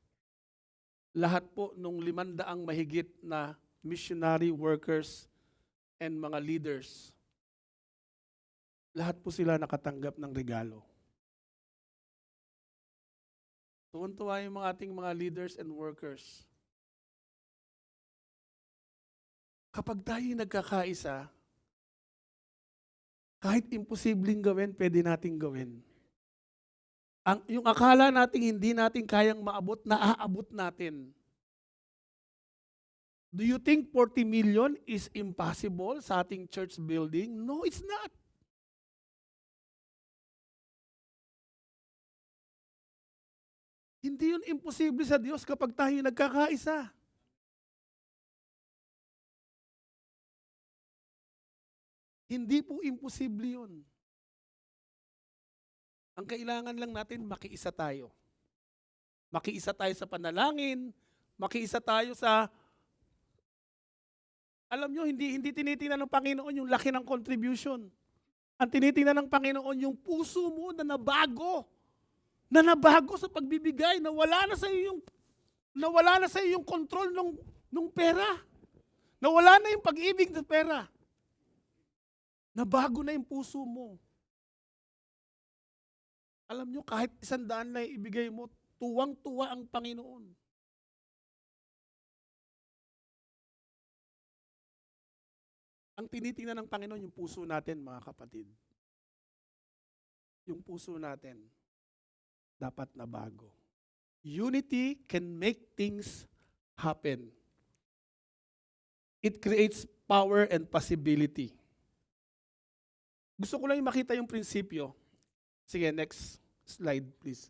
Lahat po nung 500 mahigit na missionary workers and mga leaders, lahat po sila nakatanggap ng regalo. Tuwan-tuwa yung mga ating mga leaders and workers. Kapag tayo nagkakaisa, kahit imposibleng gawin, pwede nating gawin. Yung akala nating hindi natin kayang maabot, naaabot natin. Do you think 40 million is impossible sa ating church building? No, it's not. Hindi yun imposible sa Diyos kapag tayo nagkakaisa. Hindi po imposible yun. Ang kailangan lang natin, makiisa tayo. Makiisa tayo sa panalangin, makiisa tayo sa, alam nyo, hindi tinitingnan ng Panginoon yung laki ng contribution. Ang tinitingnan ng Panginoon yung puso mo na nabago sa pagbibigay, nawala na sa iyo yung control ng pera. Nawala na yung pag-ibig ng pera. Nabago na yung puso mo. Alam nyo, kahit 100 na ibigay mo, tuwang-tuwa ang Panginoon. Ang tinitingnan ng Panginoon, yung puso natin, mga kapatid. Yung puso natin, dapat na bago. Unity can make things happen. It creates power and possibility. Gusto ko lang yung makita yung prinsipyo. Sige, next slide, please.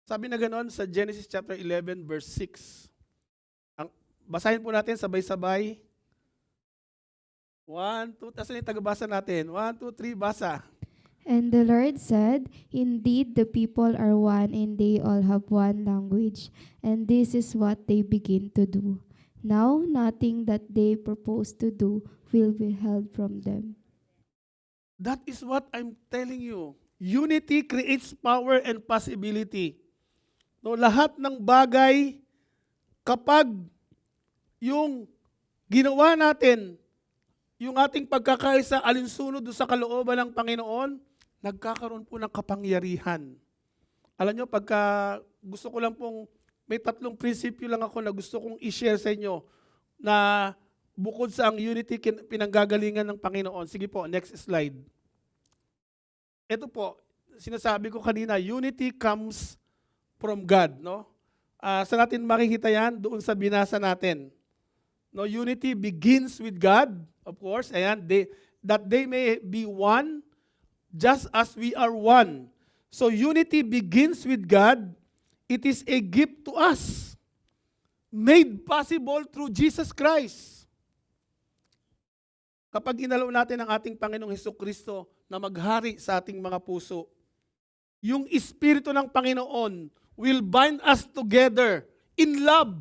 Sabi na ganoon sa Genesis chapter 11, verse 6. Basahin po natin sabay-sabay. 1, 2, tapos yung tagabasa natin. 1, 2, 3, basa. And the Lord said, Indeed, the people are one, and they all have one language, and this is what they begin to do. Now, nothing that they propose to do will be held from them. That is what I'm telling you. Unity creates power and possibility. No, lahat ng bagay, kapag yung ginawa natin, yung ating pagkakaisa alinsunod sa kalooban ng Panginoon, nagkakaroon po ng kapangyarihan. Alam nyo, pagka gusto ko lang pong, may 3 prinsipyo lang ako na gusto kong i-share sa inyo na bukod sa ang unity pinanggagalingan ng Panginoon. Sige po, next slide. Ito po, sinasabi ko kanina, unity comes from God. No? Saan natin makikita yan? Doon sa binasa natin. No, unity begins with God, of course. Ayan, that they may be one, just as we are one. So unity begins with God. It is a gift to us, made possible through Jesus Christ. Kapag inalaw natin ang ating Panginoong Hesukristo na maghari sa ating mga puso, yung Espiritu ng Panginoon will bind us together in love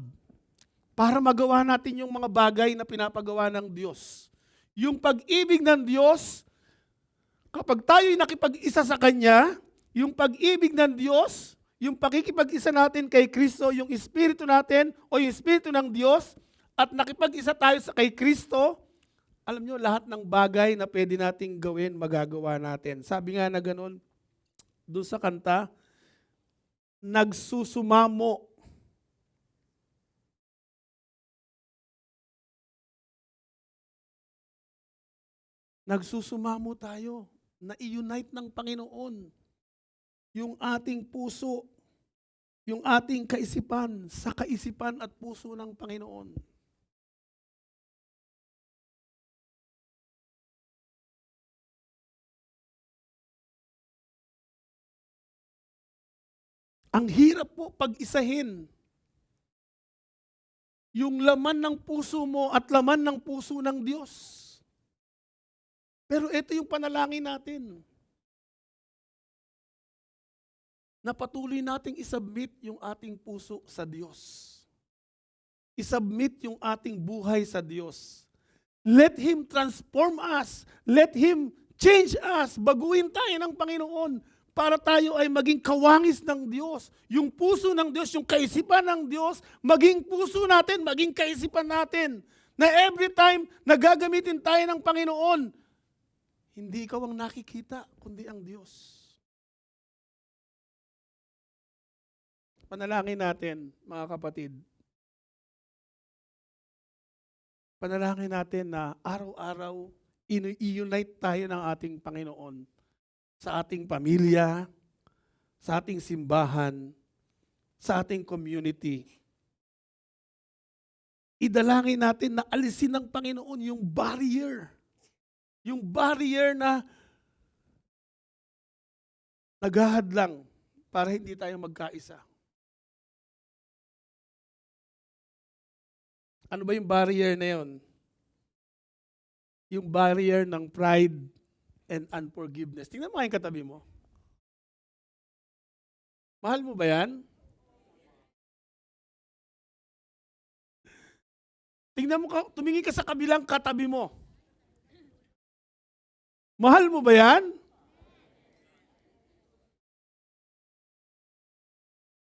para magawa natin yung mga bagay na pinapagawa ng Diyos. Yung pag-ibig ng Diyos, kapag tayo'y nakipag-isa sa Kanya, yung pag-ibig ng Diyos, yung pakikipag-isa natin kay Kristo, yung Espiritu natin o yung Espiritu ng Diyos, at nakipag-isa tayo kay Kristo, alam nyo, lahat ng bagay na pwede nating gawin, magagawa natin. Sabi nga na ganun, doon sa kanta, nagsusumamo. Nagsusumamo tayo, na i-unite ng Panginoon yung ating puso, yung ating kaisipan sa kaisipan at puso ng Panginoon. Ang hirap po pag-isahin yung laman ng puso mo at laman ng puso ng Diyos. Pero ito yung panalangin natin. Na patuloy nating isubmit yung ating puso sa Diyos. Isubmit yung ating buhay sa Diyos. Let Him transform us. Let Him change us. Baguhin tayo ng Panginoon para tayo ay maging kawangis ng Diyos. Yung puso ng Diyos, yung kaisipan ng Diyos, maging puso natin, maging kaisipan natin. Na every time na gagamitin tayo ng Panginoon, hindi ikaw ang nakikita, kundi ang Diyos. Panalangin natin, mga kapatid. Panalangin natin na araw-araw, i-unite tayo ng ating Panginoon sa ating pamilya, sa ating simbahan, sa ating community. Idalangin natin na alisin ng Panginoon yung barrier. Yung barrier na naghahadlang para hindi tayo magkaisa. Ano ba yung barrier na yun? yung barrier ng pride and unforgiveness. Tingnan mo nga yung katabi mo. Mahal mo ba yan? Tingnan mo, tumingin ka sa kabilang katabi mo. Mahal mo ba yan?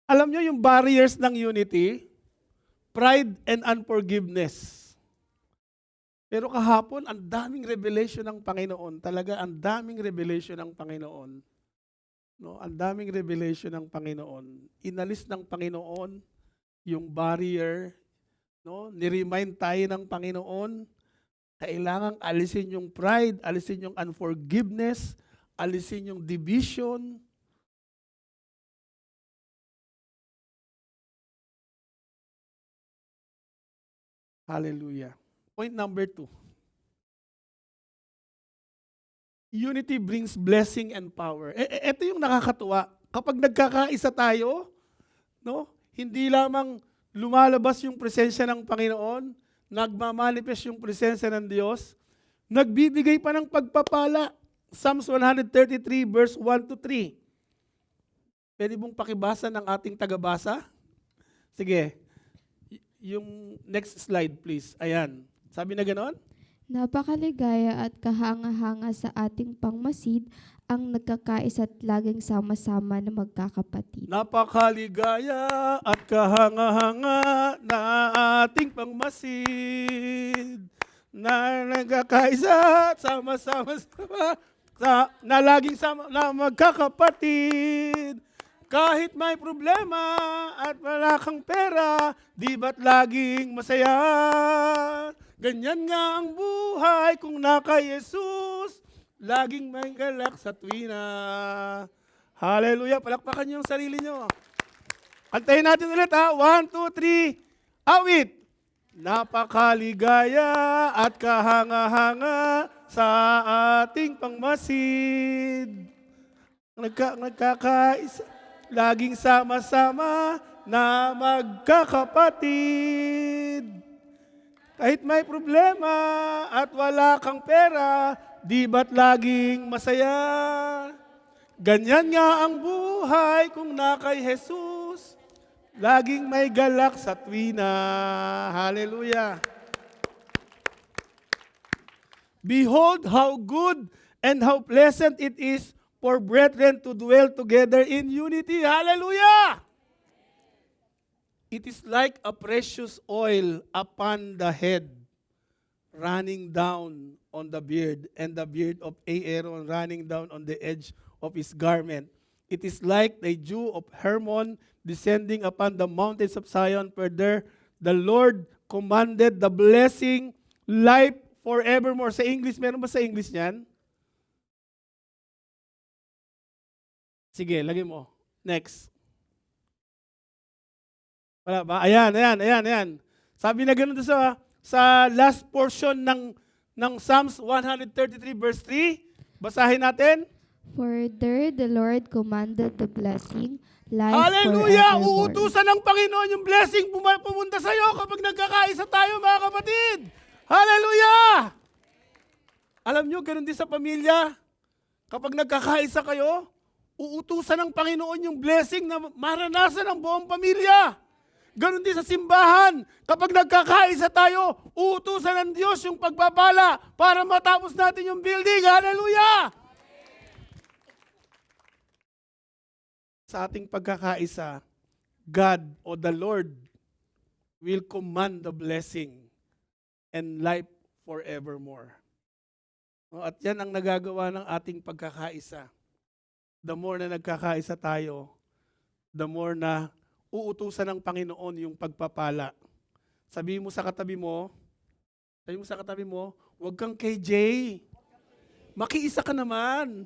Alam nyo yung barriers ng unity, pride and unforgiveness. Pero kahapon, ang daming revelation ng Panginoon. Talaga, ang daming revelation ng Panginoon. No, ang daming revelation ng Panginoon. Inalis ng Panginoon yung barrier. No, ni-remind tayo ng Panginoon, kailangang alisin yung pride, alisin yung unforgiveness, alisin yung division. Hallelujah. Point number 2. Unity brings blessing and power. Ito yung nakakatuwa. Kapag nagkakaisa tayo, no, hindi lamang lumalabas yung presensya ng Panginoon, nagmamanifest yung presensya ng Diyos, nagbibigay pa ng pagpapala. Psalms 133 verse 1 to 3. Pwede mong pakibasa ng ating tagabasa? Sige. Yung next slide please. Ayan. Sabi na ganon? Napakaligaya at kahanga-hanga sa ating pangmasid ang nagkakaisa at laging sama-sama na magkakapatid. Napakaligaya at kahanga-hanga na ating pangmasid na nagkakaisa at sama-sama na laging sama na magkakapatid. Kahit may problema at wala kang pera, di ba't laging masaya? Ganyan nga ang buhay kung naka Jesus, laging may galak sa tuwina. Hallelujah! Palakpakan niyo ang sarili niyo. Antayin natin ulit ha. 1, 2, 3, awit! Napakaligaya at kahanga-hanga sa ating pangmasid. Nagkakaisa, laging sama-sama na magkakapatid. Kahit may problema at wala kang pera, di ba't laging masaya? Ganyan nga ang buhay kung na kay Jesus, laging may galak sa tuwina. Hallelujah! Behold how good and how pleasant it is for brethren to dwell together in unity. Hallelujah! It is like a precious oil upon the head, running down on the beard, and the beard of Aaron running down on the edge of his garment. It is like the dew of Hermon descending upon the mountains of Zion, for there the Lord commanded the blessing, life forevermore. Sa English, meron ba sa English niyan? Sige, lagay mo. Next. Wala ba? Ayan. Sabi na ganoon sa last portion ng Psalms 133 verse 3. Basahin natin. For there the Lord commanded the blessing, life Hallelujah! forevermore. Uutusan ng Panginoon yung blessing pumunta sa iyo kapag nagkakaisa tayo, mga kapatid. Hallelujah! Alam nyo, ganoon din sa pamilya. Kapag nagkakaisa kayo, uutusan ng Panginoon yung blessing na maranasan ng buong pamilya. Ganon din sa simbahan. Kapag nagkakaisa tayo, uutusan ng Diyos yung pagpapala para matapos natin yung building. Hallelujah! Sa ating pagkakaisa, God o the Lord will command the blessing and life forevermore. At yan ang nagagawa ng ating pagkakaisa. The more na nagkakaisa tayo, the more na uutusan ng Panginoon yung pagpapala. Sabihin mo sa katabi mo, huwag kang KJ. Makiisa ka naman.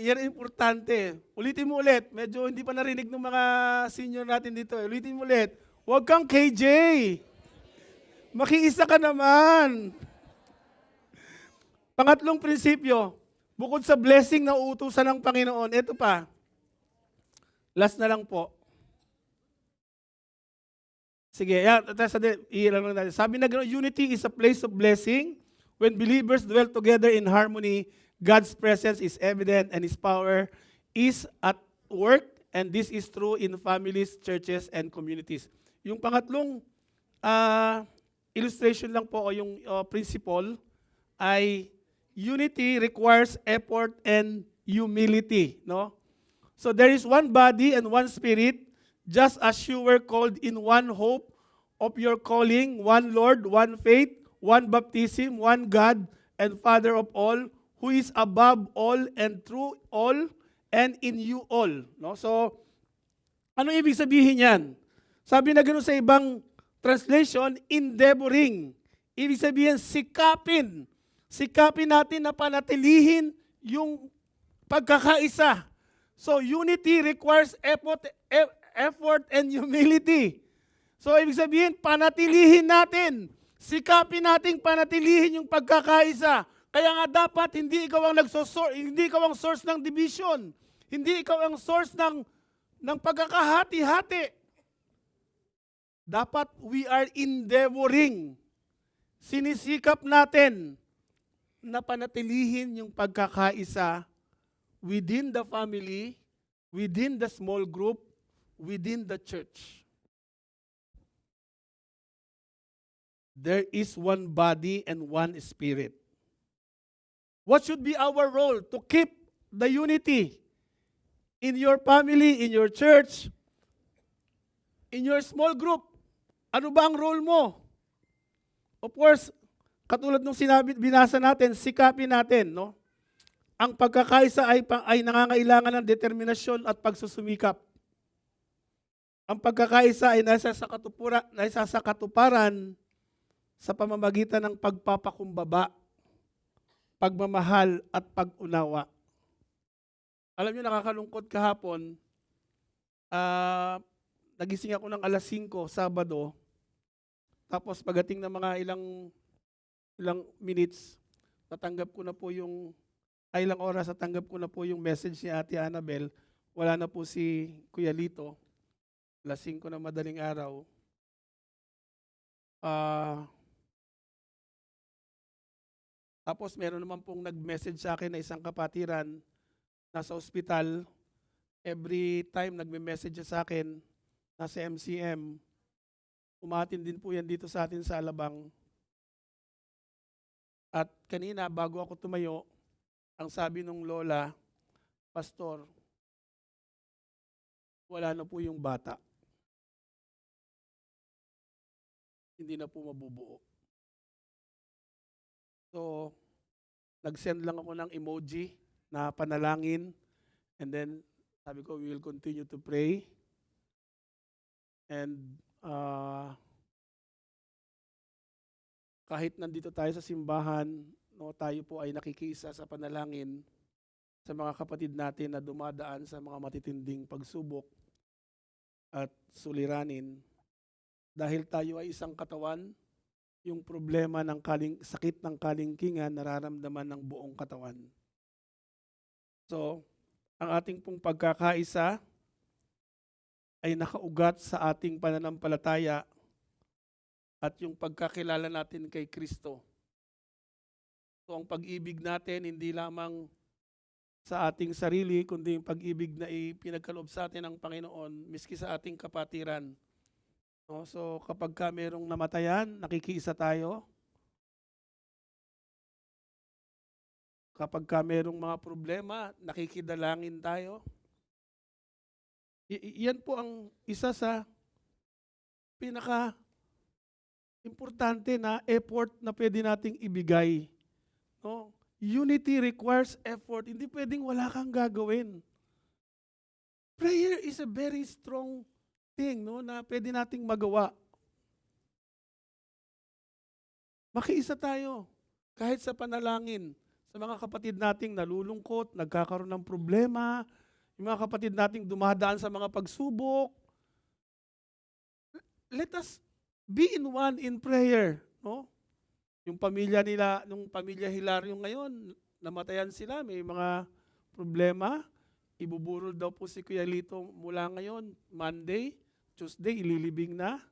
Yan ang importante. Ulitin mo ulit. Medyo hindi pa narinig ng mga senior natin dito. Ulitin mo ulit. Huwag kang KJ. Makiisa ka naman. Pangatlong prinsipyo, bukod sa blessing na uutusan ng Panginoon, ito pa. Last na lang po. Sige, yan. Ilan lang natin. Sabi na gano'n, unity is a place of blessing. When believers dwell together in harmony, God's presence is evident and His power is at work. And this is true in families, churches, and communities. Yung pangatlong illustration lang po o yung principle ay unity requires effort and humility. No? So there is one body and one spirit, just as you were called in one hope of your calling, one Lord, one faith, one baptism, one God and Father of all, who is above all and through all and in you all. No? So, ano ibig sabihin yan? Sabi na gano'n sa ibang translation, endeavoring. Ibig sabihin, sikapin. Sikapin natin na panatilihin yung pagkakaisa. So, unity requires effort and humility. So, ibig sabihin, panatilihin natin. Sikapin nating panatilihin yung pagkakaisa. Kaya nga dapat hindi ikaw ang source ng division. Hindi ikaw ang source ng pagkakahati-hati. Dapat we are endeavoring. Sinisikap natin na panatilihin yung pagkakaisa within the family, within the small group, within the church. There is one body and one spirit. What should be our role to keep the unity in your family, in your church, in your small group? Ano ba ang role mo? Of course, katulad nung binasa natin, sikapin natin, no? Ang pagkakaisa ay nangangailangan ng determinasyon at pagsusumikap. Ang pagkakaisa ay nasa sa katuparan sa pamamagitan ng pagpapakumbaba, pagmamahal at pag-unawa. Alam niyo, nakakalungkot kahapon, nagising ako ng alas 5, Sabado, tapos pagdating ng mga ilang minutes, natanggap ko na po ilang oras, natanggap ko na po yung message ni Ate Annabel, wala na po si Kuya Lito, alas 5 na madaling araw. Tapos meron naman pong nag-message sa akin na isang kapatiran, nasa ospital, every time nagme-message sa akin, nasa MCM, umatin din po yan dito sa atin sa Alabang. At kanina, bago ako tumayo, ang sabi nung lola, Pastor, wala na po yung bata. Hindi na po mabubuo. So, nag-send lang ako ng emoji na panalangin. And then, sabi ko, we will continue to pray. And kahit nandito tayo sa simbahan, no, tayo po ay nakikiisa sa panalangin sa mga kapatid natin na dumadaan sa mga matitinding pagsubok at suliranin. Dahil tayo ay isang katawan, yung problema ng sakit ng kalingkingan nararamdaman ng buong katawan. So, ang ating pong pagkakaisa ay nakaugat sa ating pananampalataya at yung pagkakilala natin kay Kristo. So, ang pag-ibig natin hindi lamang sa ating sarili, kundi yung pag-ibig na ipinagkaloob sa atin ng Panginoon, miski sa ating kapatiran. No? So, kapag merong namatayan, nakikiisa tayo. Kapag merong mga problema, nakikidalangin tayo. Yan po ang isa sa pinaka-importante na effort na pwede nating ibigay. No? Unity requires effort. Hindi pwedeng wala kang gagawin. Prayer is a very strong thing, no, na pwede nating magawa. Makiisa tayo kahit sa panalangin sa mga kapatid nating nalulungkot, nagkakaroon ng problema, yung mga kapatid nating dumadaan sa mga pagsubok. Let us be in one in prayer, no? Yung pamilya nila, nung pamilya Hilario ngayon, namatayan sila, may mga problema. Ibuburol daw po si Kuya Lito mula ngayon, Monday, Tuesday, ililibing na.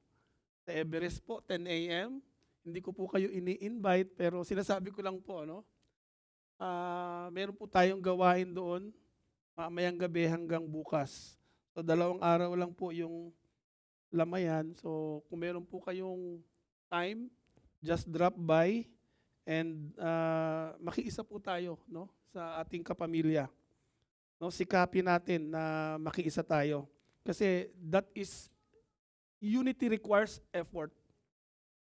Sa Everest po, 10 a.m. Hindi ko po kayo ini-invite, pero sinasabi ko lang po, ano, meron po tayong gawain doon, mamayang gabi hanggang bukas. So, 2 araw lang po yung lamayan. So, kung meron po kayong time, just drop by and makiisa po tayo, no, sa ating kapamilya. No, sikapin natin na makiisa tayo. Kasi that is, unity requires effort.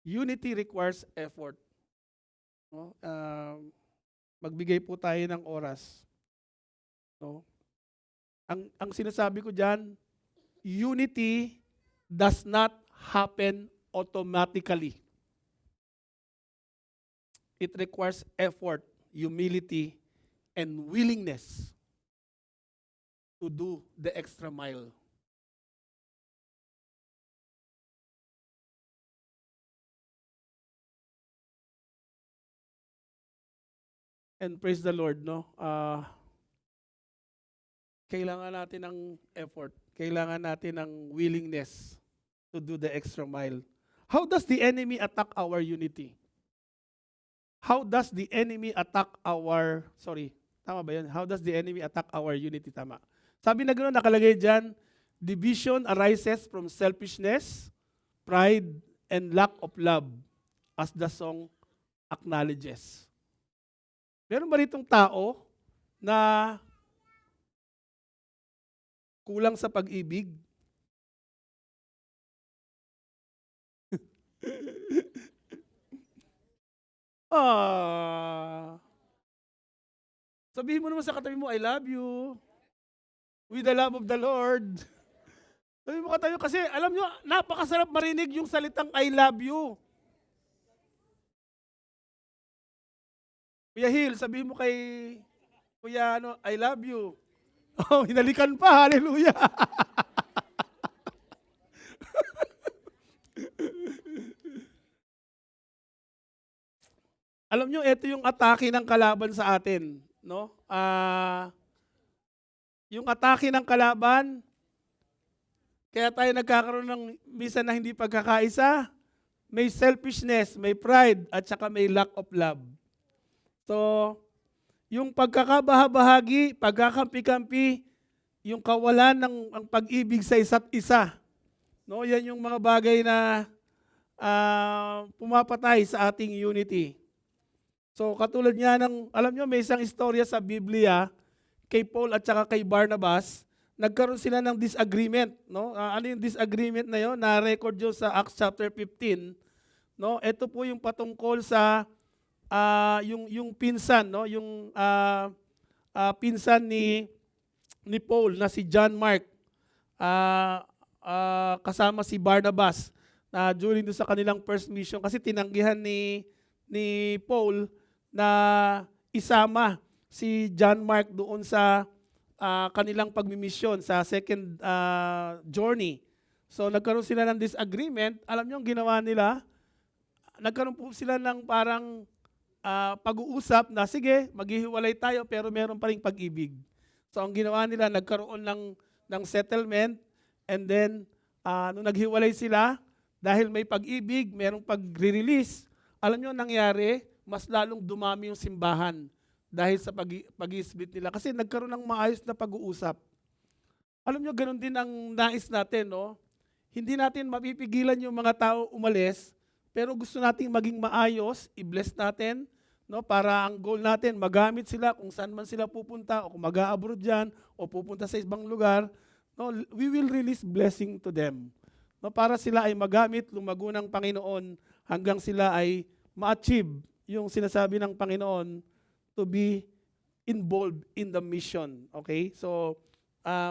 Unity requires effort. No? Magbigay po tayo ng oras. No? Ang sinasabi ko diyan, unity does not happen automatically. It requires effort, humility, and willingness to do the extra mile. And praise the Lord, no? Kailangan natin ng effort. Kailangan natin ng willingness to do the extra mile. How does the enemy attack our unity? How does the enemy attack our, tama ba yun? How does the enemy attack our unity? Tama. Sabi na gano'n, nakalagay dyan, division arises from selfishness, pride, and lack of love, as the song acknowledges. Meron ba ritong tao na kulang sa pag-ibig? Sabihin mo naman sa katabi mo, I love you. With the love of the Lord. Sabihin mo katabi, kasi alam nyo, napakasarap marinig yung salitang I love you. Kuya Hill, sabihin mo kay Kuya, I love you. Oh, hinalikan pa, hallelujah. Alam nyo, ito yung atake ng kalaban sa atin, no? Yung atake ng kalaban, kaya tayo nagkakaroon ng minsan na hindi pagkakaisa, may selfishness, may pride, at saka may lack of love. So, yung pagkakabahabahagi, pagkakampi-kampi, yung kawalan ng ang pag-ibig sa isa't isa. No, yan yung mga bagay na pumapatay sa ating unity. So, katulad niya ng, alam nyo, may isang istorya sa Biblia, kay Paul at saka kay Barnabas, nagkaroon sila ng disagreement. No? Ano yung disagreement na yun? Na-record yun sa Acts chapter 15. No? Ito po yung patungkol sa yung pinsan, no, yung pinsan ni Paul na si John Mark, kasama si Barnabas na during do sa kanilang first mission, kasi tinanggihan ni Paul na isama si John Mark doon sa kanilang pagmimisyon sa second journey. So nagkaroon sila ng disagreement. Alam niyo ang ginawa nila? Nagkaroon po sila ng parang pag-uusap na, sige, maghihiwalay tayo pero meron pa ring pag-ibig. So ang ginawa nila, nagkaroon ng settlement, and then nung naghiwalay sila, dahil may pag-ibig, merong pag-release, alam nyo nangyari, mas lalong dumami yung simbahan dahil sa pag-isbit nila. Kasi nagkaroon ng maayos na pag-uusap. Alam nyo, ganun din ang nais natin, no? Hindi natin mapipigilan yung mga tao umalis, pero gusto nating maging maayos, i-bless natin, no, para ang goal natin, magamit sila kung saan man sila pupunta, o kung mag-a-abroad dyan, o pupunta sa ibang lugar, no, we will release blessing to them. No, para sila ay magamit, lumago ng Panginoon, hanggang sila ay ma-achieve yung sinasabi ng Panginoon to be involved in the mission. Okay? So,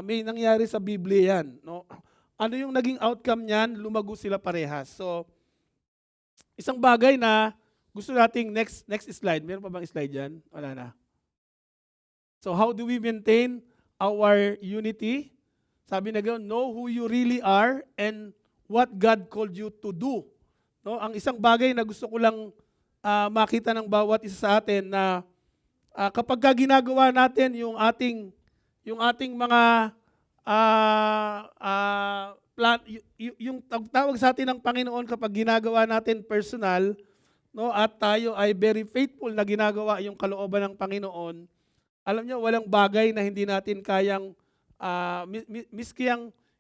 may nangyari sa Biblia yan. No? Ano yung naging outcome niyan? Lumago sila parehas. So, isang bagay na gusto nating next slide. Meron pa bang slide dyan? Wala na. So how do we maintain our unity? Sabi na gano'n, know who you really are and what God called you to do. No? Ang isang bagay na gusto ko lang makita ng bawat isa sa atin na kapag ginagawa natin yung ating mga yung tawag sa atin ng Panginoon kapag ginagawa natin personal, no, at tayo ay very faithful na ginagawa yung kalooban ng Panginoon, alam nyo, walang bagay na hindi natin kayang, miski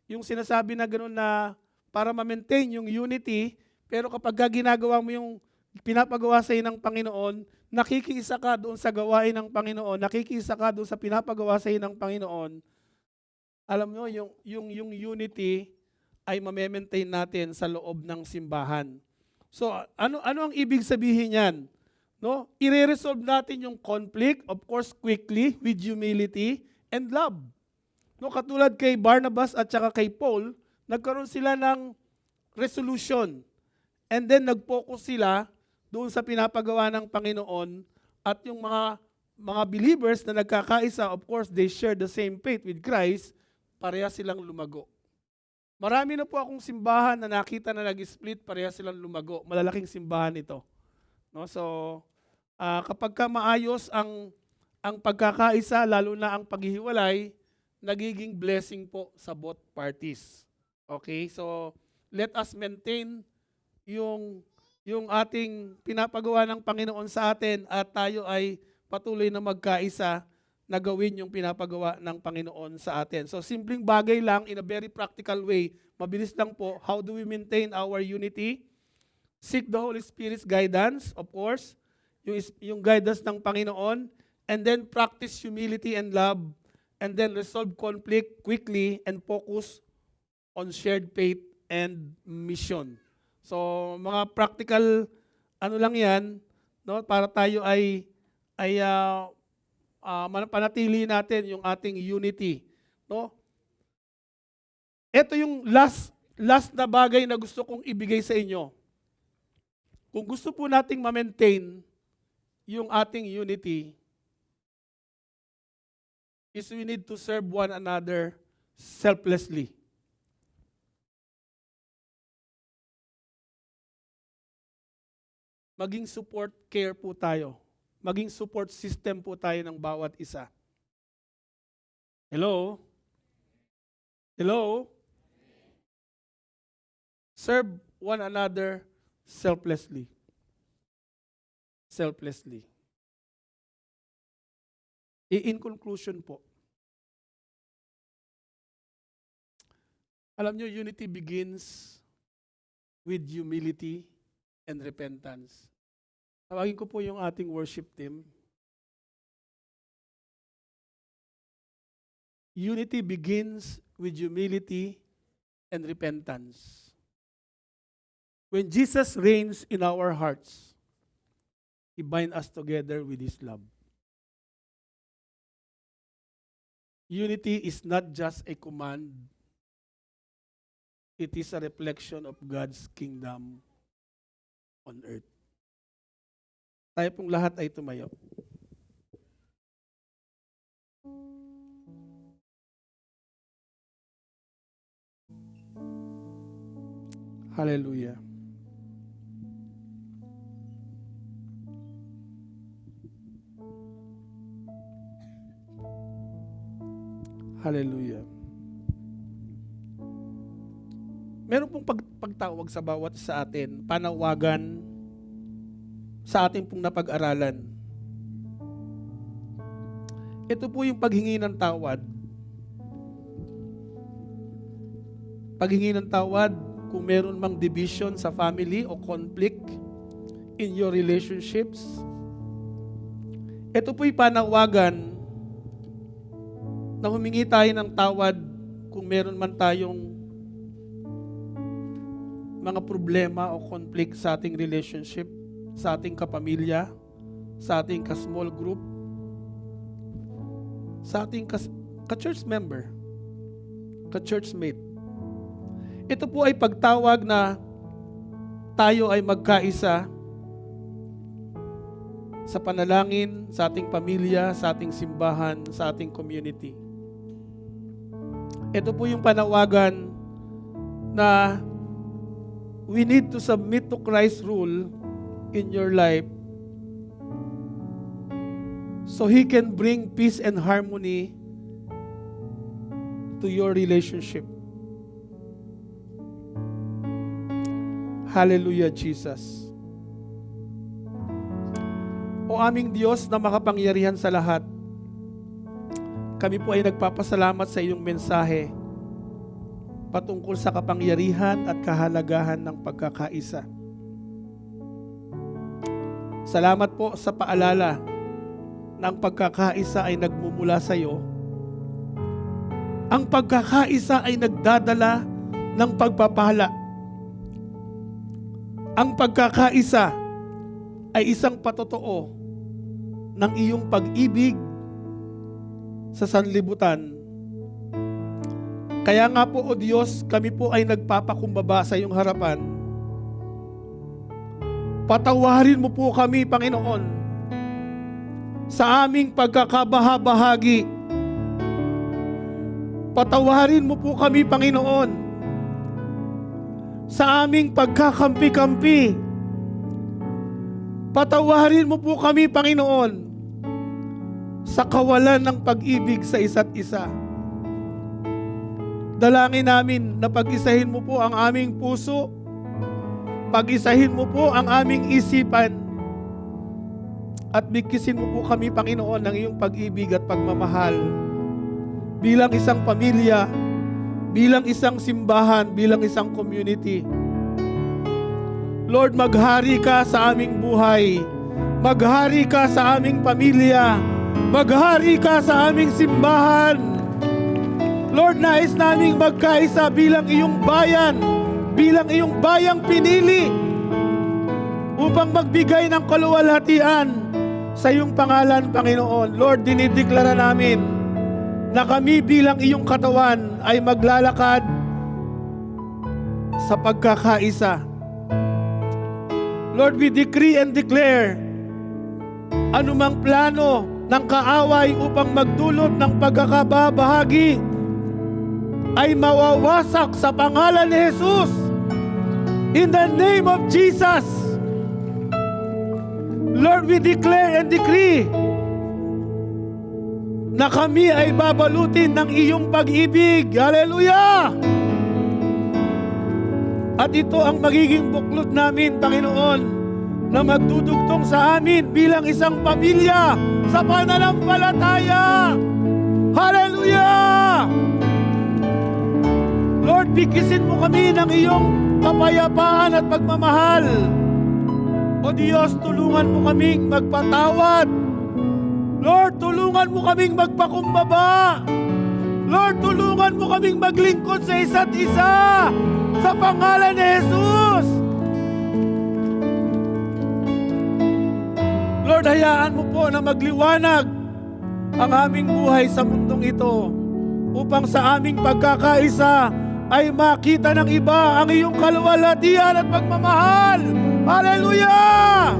yung sinasabi na gano'n na para ma-maintain yung unity, pero kapag ginagawa mo yung pinapagawa sa ng Panginoon, nakikiisa ka doon sa gawain ng Panginoon, nakikiisa ka doon sa pinapagawa sa ng Panginoon, alam nyo, yung unity ay ma-maintain natin sa loob ng simbahan. So, ano ang ibig sabihin yan? No? I-resolve natin yung conflict, of course, quickly, with humility and love. No, katulad kay Barnabas at saka kay Paul, nagkaroon sila ng resolution. And then nag-focus sila doon sa pinapagawa ng Panginoon at yung mga believers na nagkakaisa, of course, they share the same faith with Christ, pareha silang lumago. Marami na po akong simbahan na nakita na nag-split, pareha silang lumago. Malalaking simbahan ito. No, so, kapag ka maayos ang pagkakaisa, lalo na ang paghihiwalay, nagiging blessing po sa both parties. Okay? So, let us maintain yung ating pinapagawa ng Panginoon sa atin at tayo ay patuloy na magkaisa na gawin yung pinapagawa ng Panginoon sa atin. So, simpleng bagay lang in a very practical way. Mabilis lang po. How do we maintain our unity? Seek the Holy Spirit's guidance, of course. Yung guidance ng Panginoon. And then practice humility and love. And then resolve conflict quickly and focus on shared faith and mission. So, mga practical, lang yan, no, para tayo ay panatili natin yung ating unity. No? Ito yung last na bagay na gusto kong ibigay sa inyo. Kung gusto po nating ma-maintain yung ating unity, is we need to serve one another selflessly. Maging support care po tayo. Maging support system po tayo ng bawat isa. Hello? Hello? Serve one another selflessly. Selflessly. In conclusion po, alam nyo, unity begins with humility and repentance. Tawagin ko po yung ating worship team. Unity begins with humility and repentance. When Jesus reigns in our hearts, He binds us together with His love. Unity is not just a command. It is a reflection of God's kingdom on earth. Tayo pong lahat ay tumayo. Hallelujah. Hallelujah. Meron pong pagtawag sa bawat sa atin, panawagan sa ating pong napag-aralan. Ito po yung paghingi ng tawad. Paghingi ng tawad kung meron mang division sa family o conflict in your relationships. Ito po yung panawagan na humingi tayo ng tawad kung meron man tayong mga problema o conflict sa ating relationship, sa ating kapamilya, sa ating ka-small group, sa ating ka-church member, ka-church mate. Ito po ay pagtawag na tayo ay magkaisa sa panalangin, sa ating pamilya, sa ating simbahan, sa ating community. Ito po yung panawagan na we need to submit to Christ's rule in your life so He can bring peace and harmony to your relationship. Hallelujah, Jesus. O aming Diyos na makapangyarihan sa lahat, kami po ay nagpapasalamat sa iyong mensahe patungkol sa kapangyarihan at kahalagahan ng pagkakaisa. Salamat po sa paalala na ang pagkakaisa ay nagmumula sa iyo. Ang pagkakaisa ay nagdadala ng pagpapala. Ang pagkakaisa ay isang patotoo ng iyong pag-ibig sa sanlibutan. Kaya nga po, O Diyos, kami po ay nagpapakumbaba sa iyong harapan. Patawarin mo po kami, Panginoon, sa aming pagkakabahabahagi. Patawarin mo po kami, Panginoon, sa aming pagkakampi-kampi. Patawarin mo po kami, Panginoon, sa kawalan ng pag-ibig sa isa't isa. Dalangin namin na pag-isahin mo po ang aming puso, pag-isahin mo po ang aming isipan, at bigkisin mo po kami, Panginoon, ng iyong pag-ibig at pagmamahal bilang isang pamilya, bilang isang simbahan, bilang isang community. Lord, maghari ka sa aming buhay. Maghari ka sa aming pamilya. Maghari ka sa aming simbahan. Lord, nais naming magkaisa bilang iyong bayan, bilang iyong bayang pinili upang magbigay ng kaluwalhatian sa iyong pangalan, Panginoon. Lord, dinideklara namin na kami bilang iyong katawan ay maglalakad sa pagkakaisa. Lord, we decree and declare anumang plano ng kaaway upang magdulot ng pagkakabahagi ay mawawasak sa pangalan ni Jesus. In the name of Jesus. Lord, we declare and decree na kami ay babalutin ng iyong pag-ibig. Hallelujah! At ito ang magiging buklod namin, Panginoon, na magdudugtong sa amin bilang isang pamilya sa pananampalataya. Hallelujah! Lord, bigkisin mo kami ng iyong kapayapaan at pagmamahal. O Diyos, tulungan mo kaming magpatawad. Lord, tulungan mo kaming magpakumbaba. Lord, tulungan mo kaming maglingkod sa isa't isa sa pangalan ni Jesus. Lord, hayaan mo po na magliwanag ang aming buhay sa mundong ito upang sa aming pagkakaisa ay makita ng iba ang iyong kaluwalhatian at pagmamahal. Hallelujah!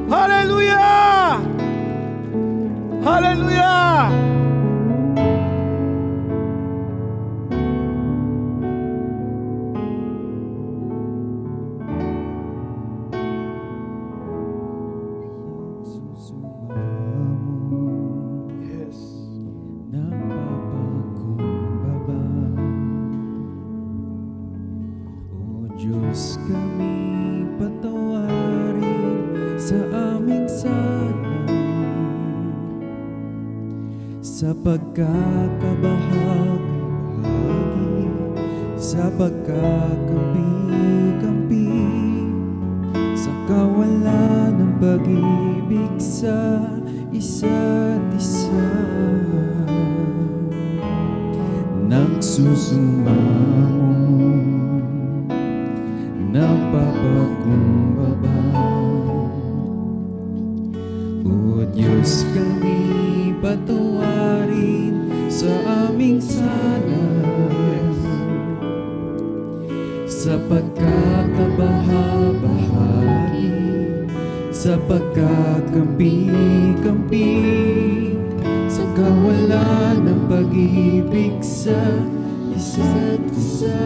Hallelujah! Hallelujah! Yes. Napapakumbaba, O Diyos, kami patawarin sa aming sala, sa pagkakabahagi, sa pagkakampi-kampi, sa kawalan ng pag-ibig sa isa't isa. Nagsusumamo, nagpapakumbaba, O Diyos, kami patawarin sa aming sala, sa pagkakabahabahagi, sa pagkakampi-kampi, sa kawalan ng pag-ibig sa isa't isa.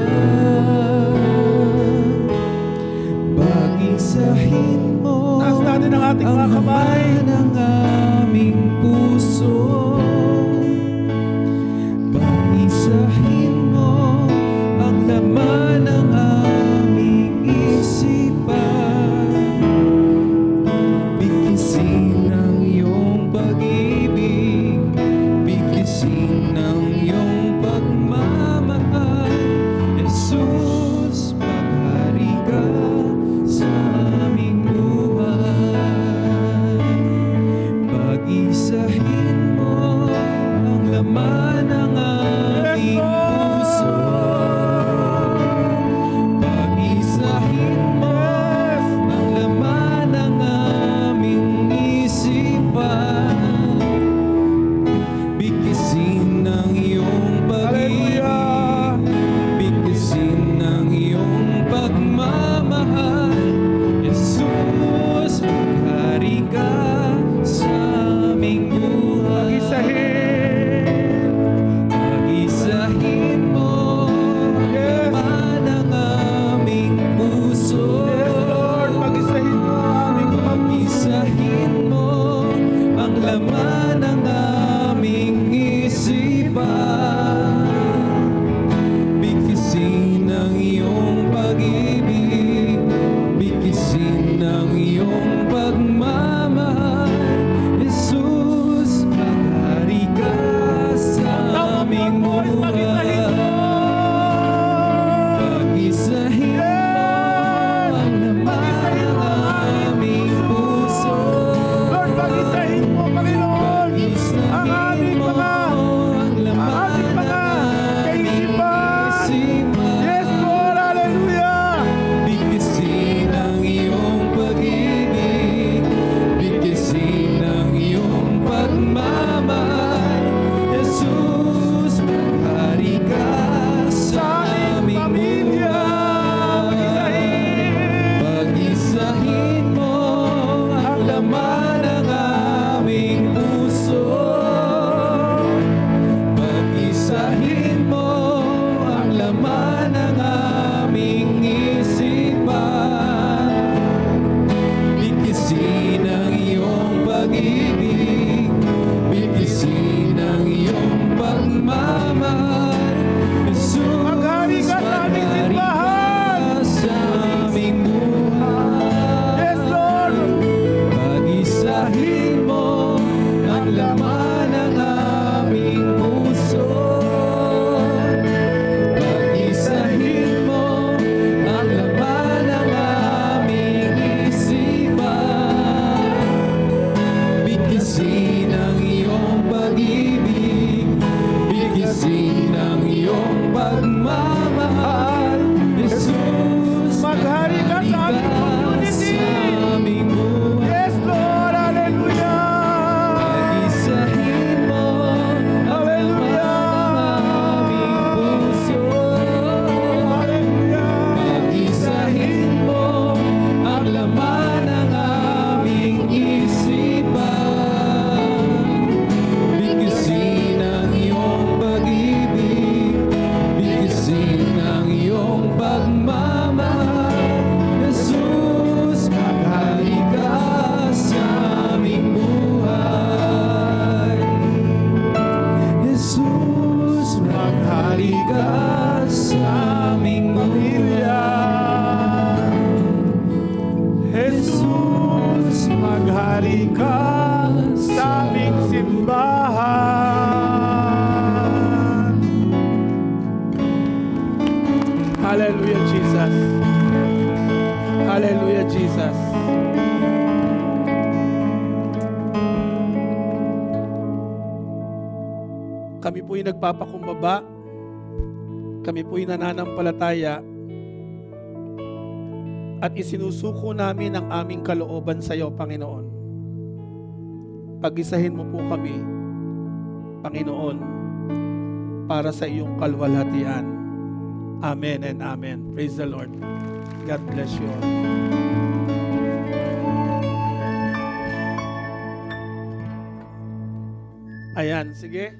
Pag-isahin mo Taas natin ang ating mga kamay. ng aming puso. Pag-isahin mo ang laman ng aming muli ka sa aming simbahan. Hallelujah, Jesus. Hallelujah, Jesus. Kami po'y nagpapakumbaba. Kami po'y nananampalataya. At isinusuko namin ang aming kalooban sa iyo, Panginoon. Pag-isahin mo po kami, Panginoon, para sa iyong kalwalhatian. Amen and amen. Praise the Lord. God bless you all. Ayan, sige.